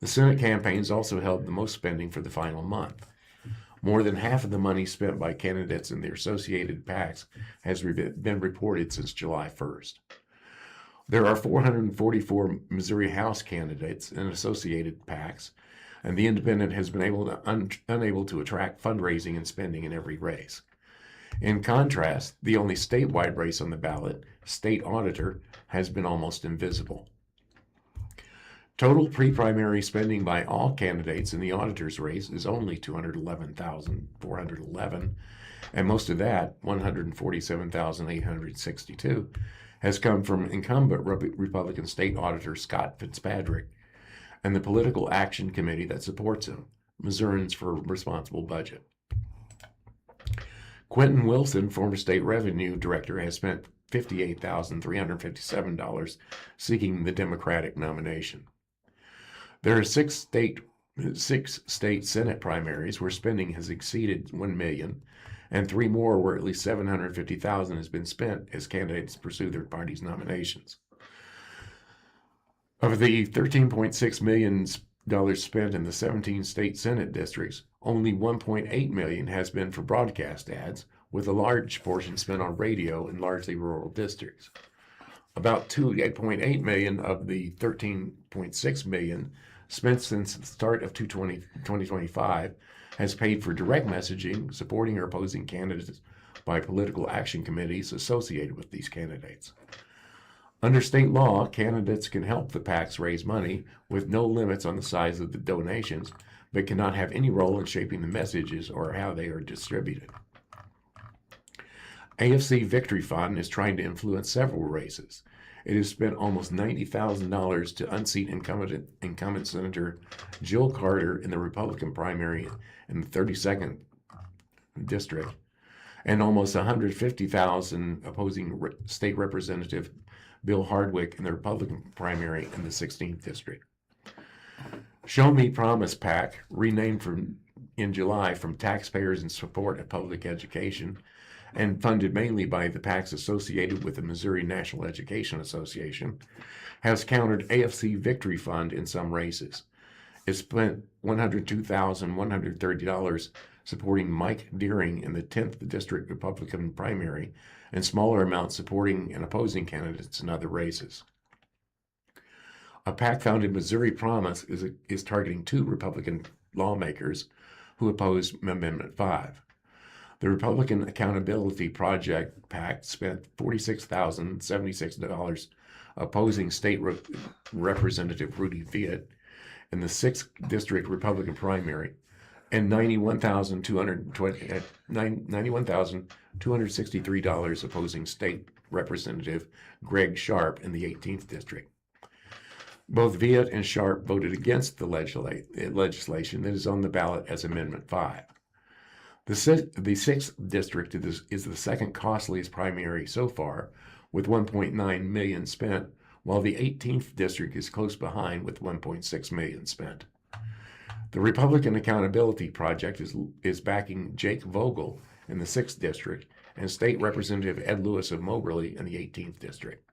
S4: The Senate campaigns also held the most spending for the final month. More than half of the money spent by candidates and their associated PACs has been reported since July 1st. There are 444 Missouri House candidates and associated PACs, and the Independent has been unable to attract fundraising and spending in every race. In contrast, the only statewide race on the ballot, state auditor, has been almost invisible. Total pre-primary spending by all candidates in the auditor's race is only $211,411, and most of that, 147,862, has come from incumbent Republican State Auditor Scott Fitzpatrick and the Political Action Committee that supports him, Missourians for Responsible Budget. Quentin Wilson, former state revenue director, has spent $58,357 seeking the Democratic nomination. There are six state Senate primaries where spending has exceeded $1 million, and 3 more where at least $750,000 has been spent as candidates pursue their party's nominations. Of the $13.6 million spent in the 17 state Senate districts, only $1.8 million has been for broadcast ads, with a large portion spent on radio in largely rural districts. About $2.8 million of the $13.6 million spent since the start of 2025 has paid for direct messaging, supporting or opposing candidates by political action committees associated with these candidates. Under state law, candidates can help the PACs raise money with no limits on the size of the donations, but cannot have any role in shaping the messages or how they are distributed. AFC Victory Fund is trying to influence several races. It has spent almost $90,000 to unseat incumbent Senator Jill Carter in the Republican primary in the 32nd district, and almost $150,000 opposing State Representative Bill Hardwick in the Republican primary in the 16th district. Show Me Promise PAC, renamed in July from Taxpayers in Support of Public Education, and funded mainly by the PACs associated with the Missouri National Education Association, has countered AFC Victory Fund in some races. It spent $102,130 supporting Mike Deering in the 10th District Republican primary, and smaller amounts supporting and opposing candidates in other races. A PAC founded Missouri Promise is targeting 2 Republican lawmakers who oppose Amendment 5. The Republican Accountability Project PAC spent $46,076 opposing State Representative Rudy Viet in the 6th District Republican primary, and $91,263 opposing State Representative Greg Sharp in the 18th District. Both Viet and Sharp voted against the legislation that is on the ballot as Amendment 5. The 6th District is the second costliest primary so far, with $1.9 million spent, while the 18th District is close behind with $1.6 million spent. The Republican Accountability Project is backing Jake Vogel in the 6th District and State Representative Ed Lewis of Moberly in the 18th District.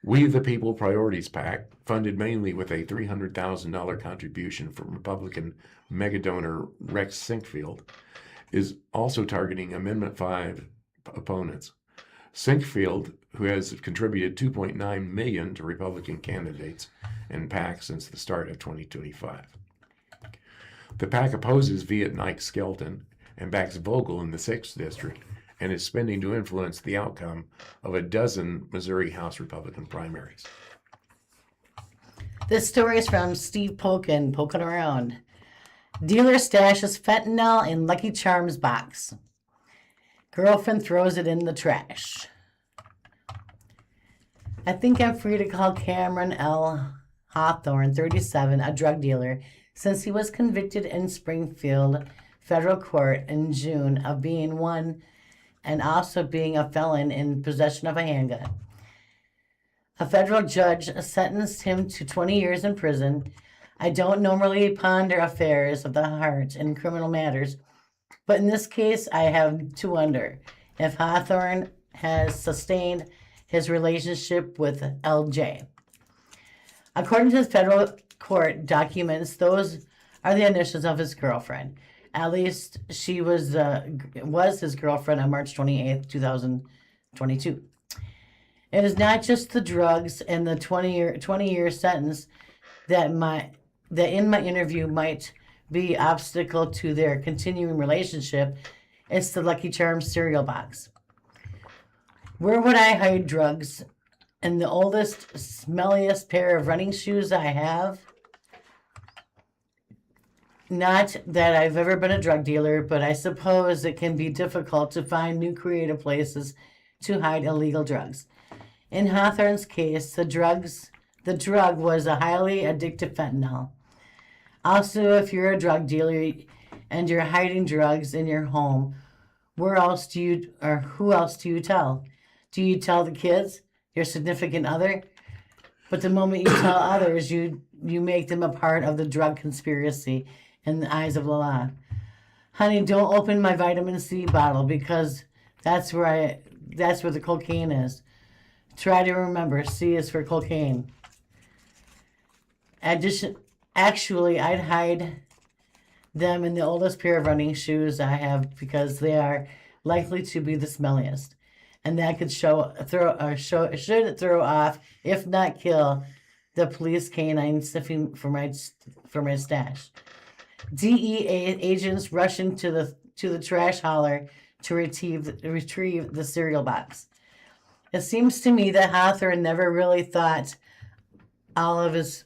S4: We the People Priorities PAC, funded mainly with a $300,000 contribution from Republican megadonor Rex Sinkfield, is also targeting Amendment 5 opponents. Sinkfield, who has contributed $2.9 million to Republican candidates and PAC since the start of 2025. The PAC opposes Viet Nike Skelton and backs Vogel in the 6th District, and is spending to influence the outcome of a dozen Missouri House Republican primaries.
S3: This story is from Steve poking around. Dealer stashes fentanyl in Lucky Charms box. Girlfriend throws it in the trash. I think I'm free to call Cameron L. Hawthorne, 37, a drug dealer, since he was convicted in Springfield federal court in June of being one and also being a felon in possession of a handgun. A federal judge sentenced him to 20 years in prison. I don't normally ponder affairs of the heart in criminal matters, but in this case, I have to wonder if Hawthorne has sustained his relationship with LJ. According to the federal court documents, those are the initials of his girlfriend. At least she was his girlfriend on March 28th, 2022. It is not just the drugs and the 20-year sentence that in my interview might be obstacle to their continuing relationship. It's the Lucky Charms cereal box. Where would I hide drugs? In the oldest, smelliest pair of running shoes I have? Not that I've ever been a drug dealer, but I suppose it can be difficult to find new creative places to hide illegal drugs. In Hawthorne's case, the drug was a highly addictive fentanyl. Also, if you're a drug dealer and you're hiding drugs in your home, who else do you tell? Do you tell the kids, your significant other? But the moment you tell others, you make them a part of the drug conspiracy in the eyes of the law. Honey, don't open my vitamin C bottle because that's where the cocaine is. Try to remember, C is for cocaine. Actually, I'd hide them in the oldest pair of running shoes I have because they are likely to be the smelliest, and that could should throw off, if not kill, the police canine sniffing for my stash. DEA agents rush into the trash hauler to retrieve the cereal box. It seems to me that Hawthorne never really thought all this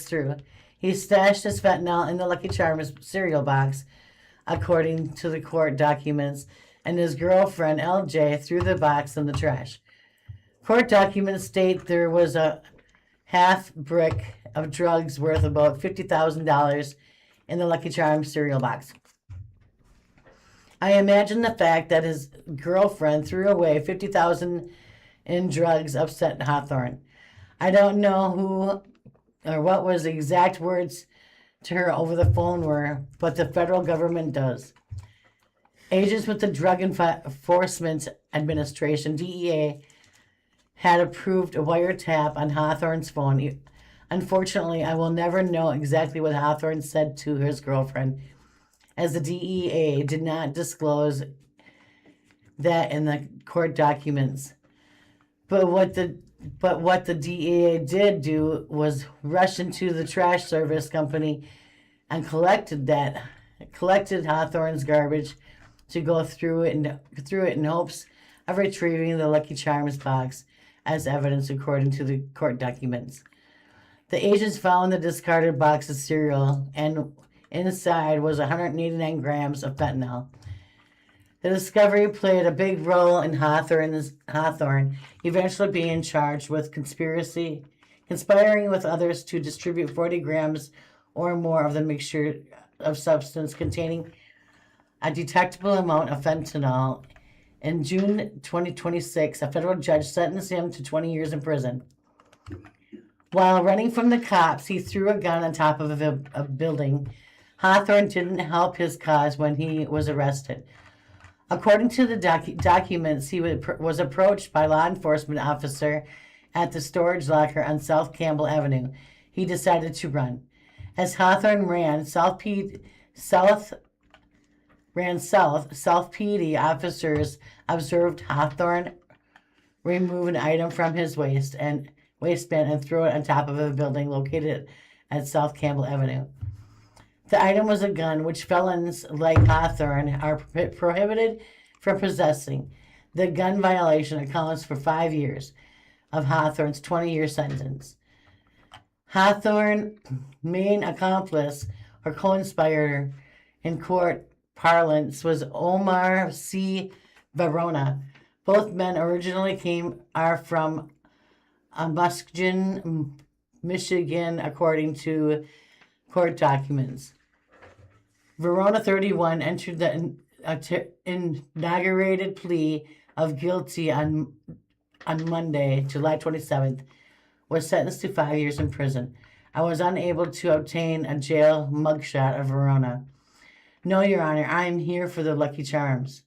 S3: through. He stashed his fentanyl in the Lucky Charms cereal box, according to the court documents, and his girlfriend, LJ, threw the box in the trash. Court documents state there was a half brick of drugs worth about $50,000 in the Lucky Charms cereal box. I imagine the fact that his girlfriend threw away $50,000 in drugs upset Hawthorne. I don't know who or what was the exact words to her over the phone were, but the federal government does. Agents with the Drug Enforcement Administration, DEA, had approved a wiretap on Hawthorne's phone. Unfortunately, I will never know exactly what Hawthorne said to his girlfriend, as the DEA did not disclose that in the court documents. But what the DEA did do was rush into the trash service company and collected Hawthorne's garbage to go through it in hopes of retrieving the Lucky Charms box as evidence, according to the court documents. The agents found the discarded box of cereal, and inside was 189 grams of fentanyl. The discovery played a big role in Hawthorne eventually being charged with conspiring with others to distribute 40 grams or more of the mixture of substance containing a detectable amount of fentanyl. In June 2026, a federal judge sentenced him to 20 years in prison. While running from the cops, he threw a gun on top of a building. Hawthorne didn't help his cause when he was arrested. According to the documents, he was approached by a law enforcement officer at the storage locker on South Campbell Avenue. He decided to run. As Hawthorne ran south, PD officers observed Hawthorne remove an item from his waistband and throw it on top of a building located at South Campbell Avenue. The item was a gun, which felons like Hawthorne are prohibited from possessing. The gun violation accounts for 5 years of Hawthorne's 20-year sentence. Hawthorne's main accomplice or co-conspirator in court parlance was Omar C. Verona. Both men originally are from Muskegon, Michigan, according to court documents. Verona, 31, entered the inaugurated plea of guilty on Monday, July 27th, was sentenced to 5 years in prison. I was unable to obtain a jail mugshot of Verona. No, Your Honor, I am here for the Lucky Charms.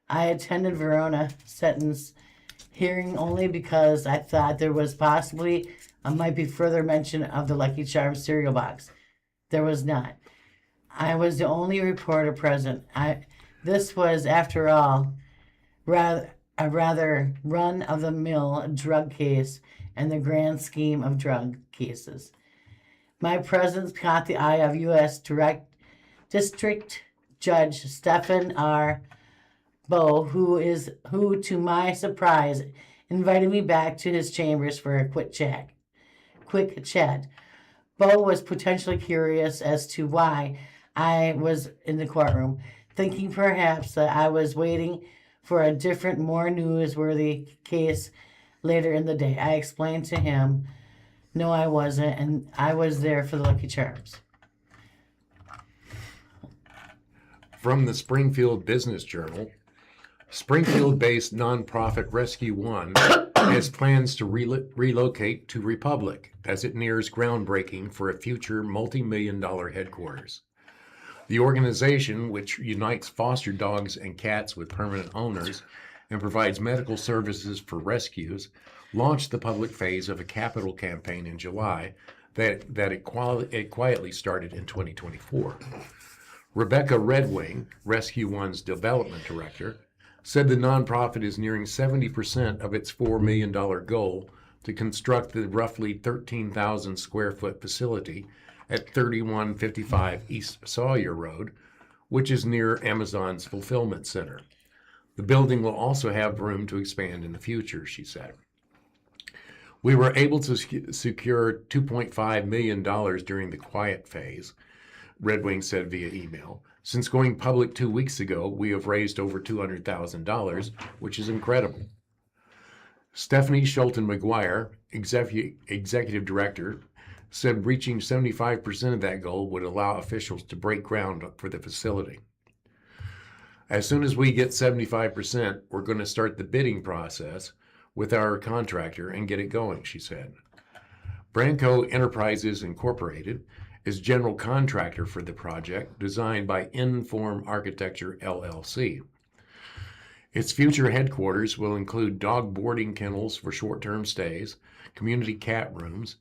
S3: I attended Verona sentence hearing only because I thought there was possibly might be further mention of the Lucky Charms cereal box. There was not. I was the only reporter present. This was, after all, a rather run-of-the-mill drug case in the grand scheme of drug cases. My presence caught the eye of U.S. District Judge Stephen R. Bowe, who, to my surprise, invited me back to his chambers for a quick chat. Bowe was potentially curious as to why I was in the courtroom, thinking perhaps that I was waiting for a different, more newsworthy case later in the day. I explained to him, no, I wasn't, and I was there for the Lucky Charms.
S4: From the Springfield Business Journal, Springfield-based nonprofit Rescue One has plans to relocate to Republic as it nears groundbreaking for a future multi-million-dollar headquarters. The organization, which unites foster dogs and cats with permanent owners and provides medical services for rescues, launched the public phase of a capital campaign in July that it quietly started in 2024. Rebecca Redwing, Rescue One's development director, said the nonprofit is nearing 70% of its $4 million goal to construct the roughly 13,000 square foot facility at 3155 East Sawyer Road, which is near Amazon's fulfillment center. The building will also have room to expand in the future, she said. We were able to secure $2.5 million during the quiet phase, Redwing said via email. Since going public 2 weeks ago, we have raised over $200,000, which is incredible. Stephanie Schulten McGuire, executive director, said reaching 75% of that goal would allow officials to break ground for the facility. As soon as we get 75%, we're going to start the bidding process with our contractor and get it going, she said. Branco Enterprises Incorporated is general contractor for the project, designed by Inform Architecture LLC. Its future headquarters will include dog boarding kennels for short-term stays, community cat rooms,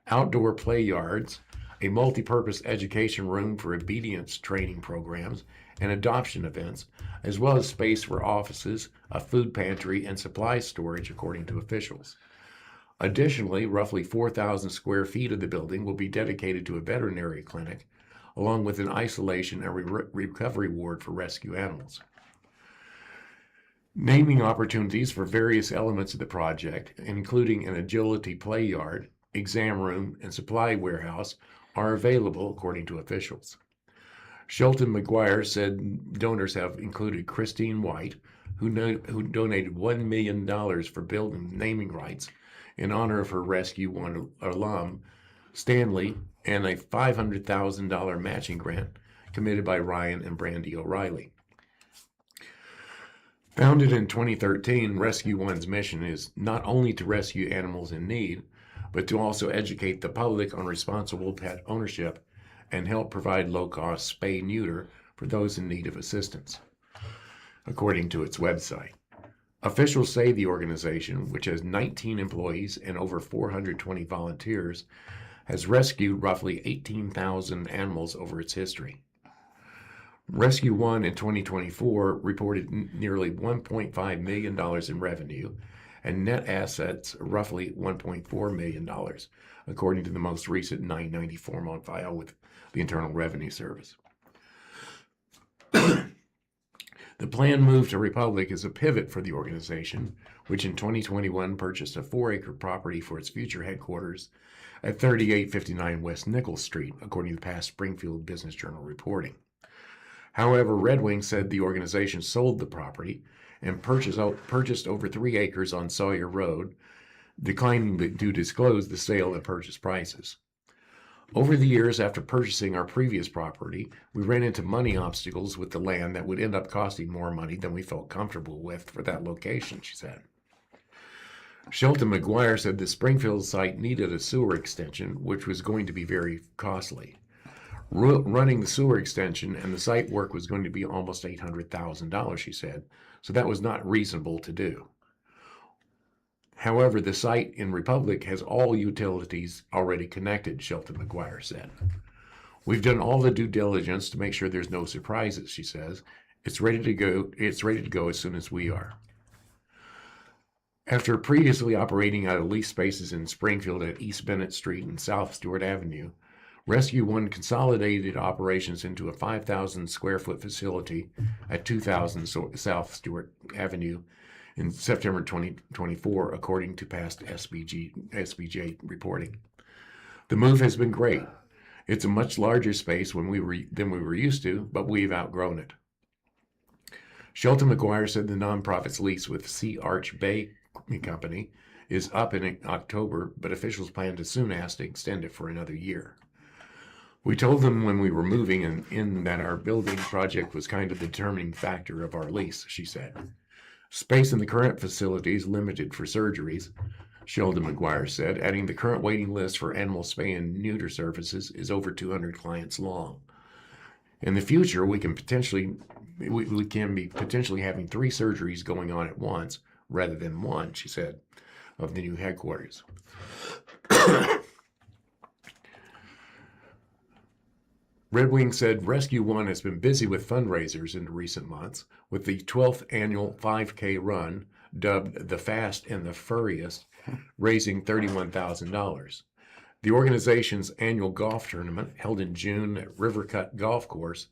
S4: outdoor play yards, a multi-purpose education room for obedience training programs and adoption events, as well as space for offices, a food pantry, and supply storage, according to officials. Additionally, roughly 4,000 square feet of the building will be dedicated to a veterinary clinic, along with an isolation and recovery ward for rescue animals. Naming opportunities for various elements of the project, including an agility play yard, exam room, and supply warehouse, are available, according to officials. Schulten McGuire said donors have included Christine White, who donated $1 million for building naming rights in honor of her Rescue One alum, Stanley, and a $500,000 matching grant committed by Ryan and Brandy O'Reilly. Founded in 2013, Rescue One's mission is not only to rescue animals in need, but to also educate the public on responsible pet ownership and help provide low-cost spay-neuter for those in need of assistance, according to its website. Officials say the organization, which has 19 employees and over 420 volunteers, has rescued roughly 18,000 animals over its history. Rescue One in 2024 reported nearly $1.5 million in revenue and net assets roughly $1.4 million, according to the most recent 990 form on file with the Internal Revenue Service. The planned move to Republic is a pivot for the organization, which in 2021 purchased a 4-acre property for its future headquarters at 3859 West Nichols Street, according to past Springfield Business Journal reporting. However, Redwing said the organization sold the property and purchased over 3 acres on Sawyer Road, declining to disclose the sale and purchase prices. Over the years after purchasing our previous property, we ran into money obstacles with the land that would end up costing more money than we felt comfortable with for that location, she said. Schulten McGuire said the Springfield site needed a sewer extension, which was going to be very costly. Running the sewer extension and the site work was going to be almost $800,000, she said, so that was not reasonable to do. However, the site in Republic has all utilities already connected, Schulten McGuire said. We've done all the due diligence to make sure there's no surprises, she says. It's ready to go as soon as we are. After previously operating out of leased spaces in Springfield at East Bennett Street and South Stewart Avenue, Rescue One consolidated operations into a 5,000 square foot facility at 2000 South Stewart Avenue in September 2024, according to past SBJ reporting. The move has been great, It's a much larger space than we were used to, but we've outgrown it. Shelton McGuire said the nonprofit's lease with Sea Arch Bay Company is up in October, but officials plan to soon ask to extend it for another year. We told them when we were moving in that our building project was kind of the determining factor of our lease, she said. Space in the current facility is limited for surgeries, Sheldon McGuire said, adding the current waiting list for animal spay and neuter services is over 200 clients long. In the future, we can be potentially having 3 surgeries going on at once rather than 1, she said, of the new headquarters. Red Wing said Rescue One has been busy with fundraisers in recent months, with the 12th annual 5K run, dubbed the Fast and the Furriest, raising $31,000. The organization's annual golf tournament, held in June at Rivercut Golf Course,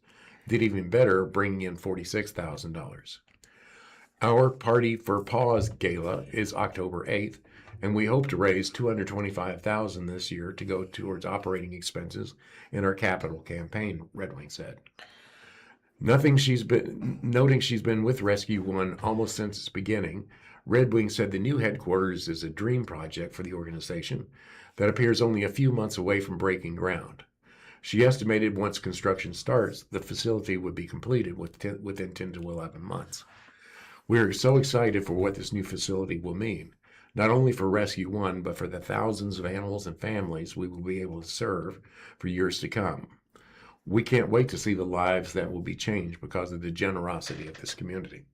S4: did even better, bringing in $46,000. Our Party for Paws Gala is October 8th, and we hope to raise $225,000 this year to go towards operating expenses in our capital campaign, Red Wing said. Noting she's been with Rescue One almost since its beginning, Red Wing said the new headquarters is a dream project for the organization that appears only a few months away from breaking ground. She estimated once construction starts, the facility would be completed within 10 to 11 months. We are so excited for what this new facility will mean, not only for Rescue One, but for the thousands of animals and families we will be able to serve for years to come. We can't wait to see the lives that will be changed because of the generosity of this community.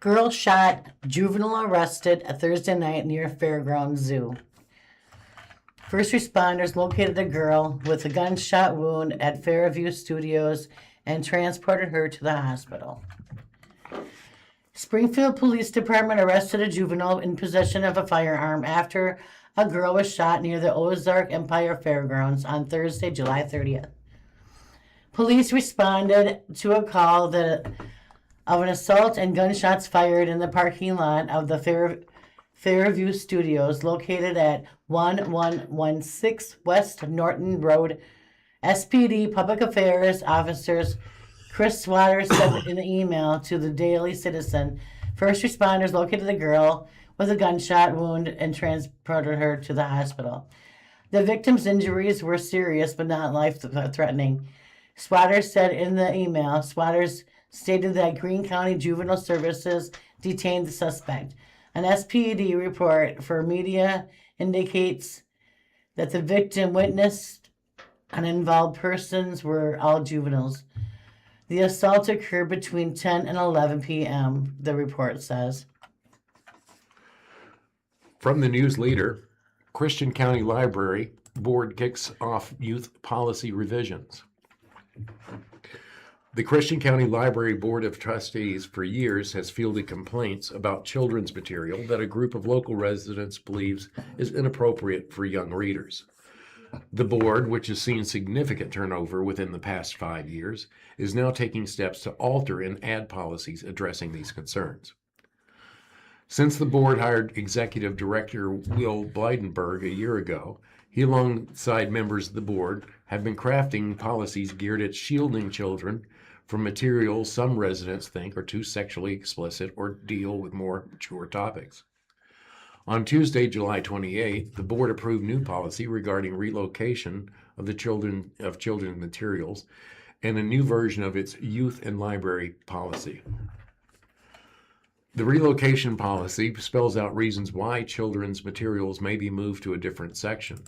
S3: Girl shot, juvenile arrested a Thursday night near Fairgrounds Zoo. First responders located a girl with a gunshot wound at Fairview Studios and transported her to the hospital. Springfield Police Department arrested a juvenile in possession of a firearm after a girl was shot near the Ozark Empire Fairgrounds on Thursday, July 30th. Police responded to a call of an assault and gunshots fired in the parking lot of the Fairview Studios located at 1116 West Norton Road. SPD Public Affairs officers Chris Swatter said in an email to the Daily Citizen, first responders located the girl with a gunshot wound and transported her to the hospital. The victim's injuries were serious but not life-threatening. Swatter said in the email, Swatters stated that Greene County Juvenile Services detained the suspect. An SPD report for media indicates that the victim witnessed and involved persons were all juveniles. The assault occurred between 10 and 11 p.m., the report says.
S4: From the News Leader, Christian County Library Board kicks off youth policy revisions. The Christian County Library Board of Trustees for years has fielded complaints about children's material that a group of local residents believes is inappropriate for young readers. The board, which has seen significant turnover within the past 5 years, is now taking steps to alter and add policies addressing these concerns. Since the board hired Executive Director Will Blydenberg a year ago, he, alongside members of the board, have been crafting policies geared at shielding children from materials some residents think are too sexually explicit or deal with more mature topics. On Tuesday, July 28th, the board approved new policy regarding relocation of children's materials and a new version of its youth and library policy. The relocation policy spells out reasons why children's materials may be moved to a different section.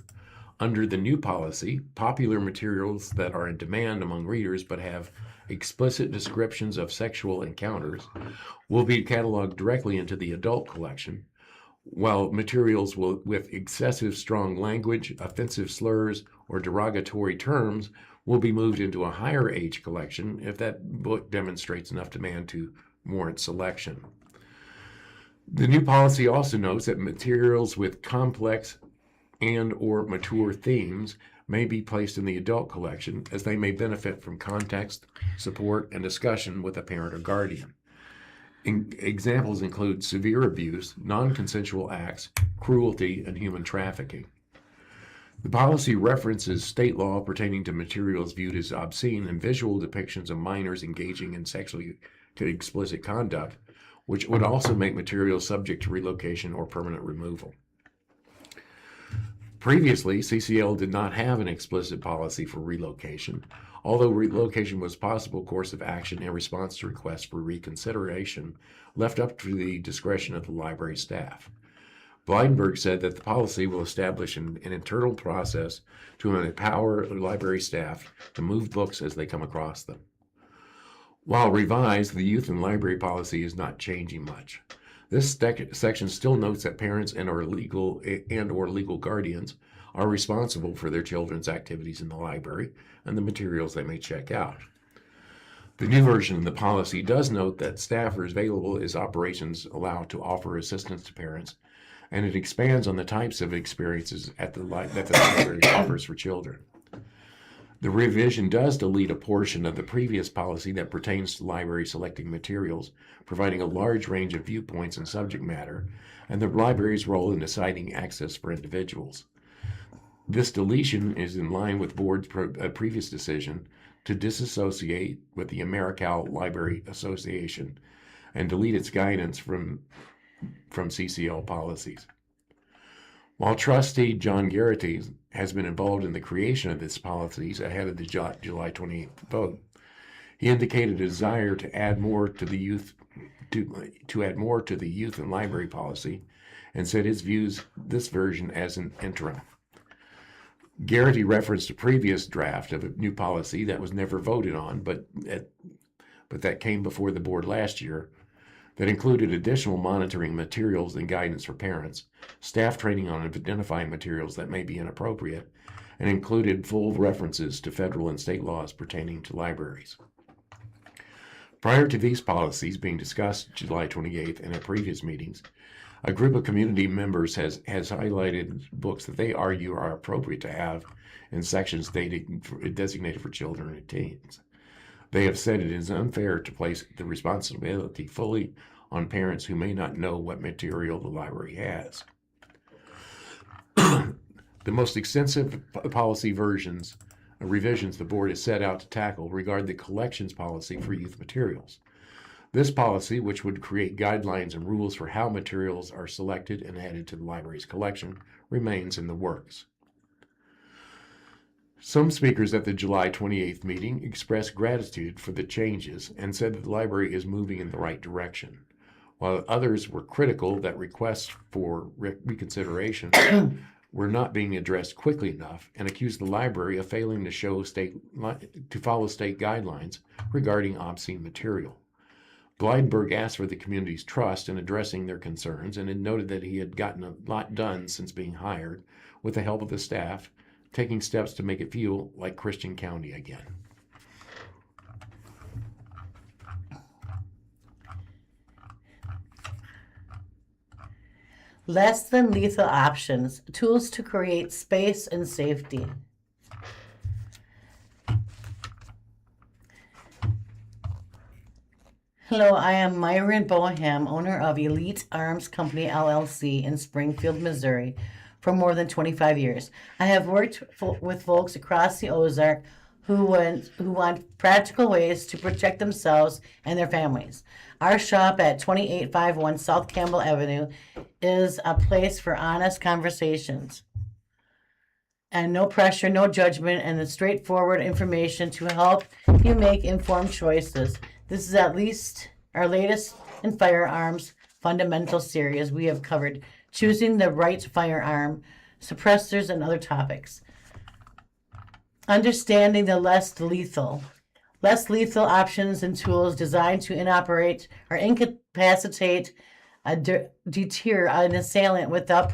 S4: Under the new policy, popular materials that are in demand among readers but have explicit descriptions of sexual encounters will be cataloged directly into the adult collection, while materials with excessive strong language, offensive slurs, or derogatory terms will be moved into a higher age collection if that book demonstrates enough demand to warrant selection. The new policy also notes that materials with complex and/or mature themes may be placed in the adult collection as they may benefit from context, support, and discussion with a parent or guardian. Examples include severe abuse, non-consensual acts, cruelty, and human trafficking. The policy references state law pertaining to materials viewed as obscene and visual depictions of minors engaging in sexually explicit conduct, which would also make materials subject to relocation or permanent removal. Previously, CCL did not have an explicit policy for relocation, although relocation was a possible course of action in response to requests for reconsideration left up to the discretion of the library staff. Blydenberg said that the policy will establish an internal process to empower library staff to move books as they come across them. While revised, the youth and library policy is not changing much. This section still notes that parents and/or legal guardians are responsible for their children's activities in the library and the materials they may check out. The new version of the policy does note that staff are available as operations allow to offer assistance to parents, and it expands on the types of experiences that the library offers for children. The revision does delete a portion of the previous policy that pertains to library selecting materials, providing a large range of viewpoints and subject matter, and the library's role in deciding access for individuals. This deletion is in line with board's previous decision to disassociate with the AmeriCal Library Association and delete its guidance from CCL policies. While trustee John Garrity has been involved in the creation of these policies ahead of the July 28th vote, he indicated a desire to add more to the youth and library policy, and said his views this version as an interim. Garrity referenced a previous draft of a new policy that was never voted on, but that came before the board last year, that included additional monitoring materials and guidance for parents, staff training on identifying materials that may be inappropriate, and included full references to federal and state laws pertaining to libraries. Prior to these policies being discussed July 28th and at previous meetings, a group of community members has highlighted books that they argue are appropriate to have in sections designated for children and teens. They have said it is unfair to place the responsibility fully on parents who may not know what material the library has. The most extensive policy revisions the board has set out to tackle regard the collections policy for youth materials. This policy, which would create guidelines and rules for how materials are selected and added to the library's collection, remains in the works. Some speakers at the July 28th meeting expressed gratitude for the changes and said that the library is moving in the right direction, while others were critical that requests for reconsideration were not being addressed quickly enough and accused the library of failing to follow state guidelines regarding obscene material. Blydenberg asked for the community's trust in addressing their concerns and had noted that he had gotten a lot done since being hired with the help of the staff, taking steps to make it feel like Christian County again.
S3: Less than lethal options, tools to create space and safety. Hello, I am Myron Boham, owner of Elite Arms Company LLC in Springfield, Missouri, for more than 25 years. I have worked with folks across the Ozark who want practical ways to protect themselves and their families. Our shop at 2851 South Campbell Avenue is a place for honest conversations and no pressure, no judgment, and the straightforward information to help you make informed choices. This is at least our latest in firearms fundamental series. We have covered choosing the right firearm, suppressors, and other topics. Understanding the less lethal options and tools designed to inoperate or incapacitate, deter an assailant without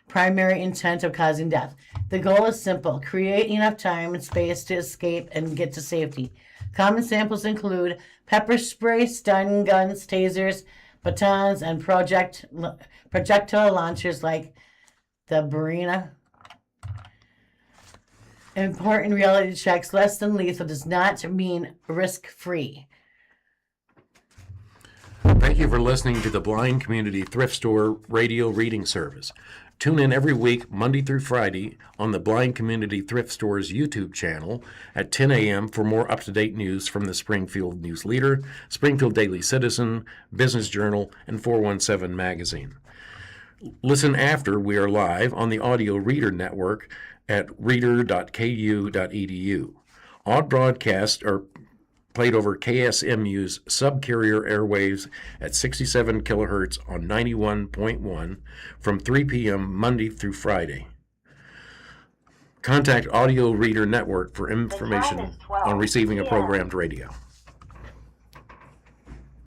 S3: primary intent of causing death. The goal is simple: create enough time and space to escape and get to safety. Common samples include pepper spray, stun guns, tasers, batons, and projectile launchers like the Barina. Important reality checks: less than lethal does not mean risk-free.
S4: Thank Thank you for listening to the Blind Community Thrift Store Radio Reading Service. Tune in every week, Monday through Friday, on the Blind Community Thrift Store's YouTube channel at 10 a.m. for more up-to-date news from the Springfield News Leader, Springfield Daily Citizen, Business Journal, and 417 Magazine. Listen after we are live on the Audio Reader Network at reader.ku.edu. All broadcasts are played over KSMU's subcarrier airwaves at 67 kilohertz on 91.1 from 3 p.m. Monday through Friday. Contact Audio Reader Network for information on receiving a programmed radio.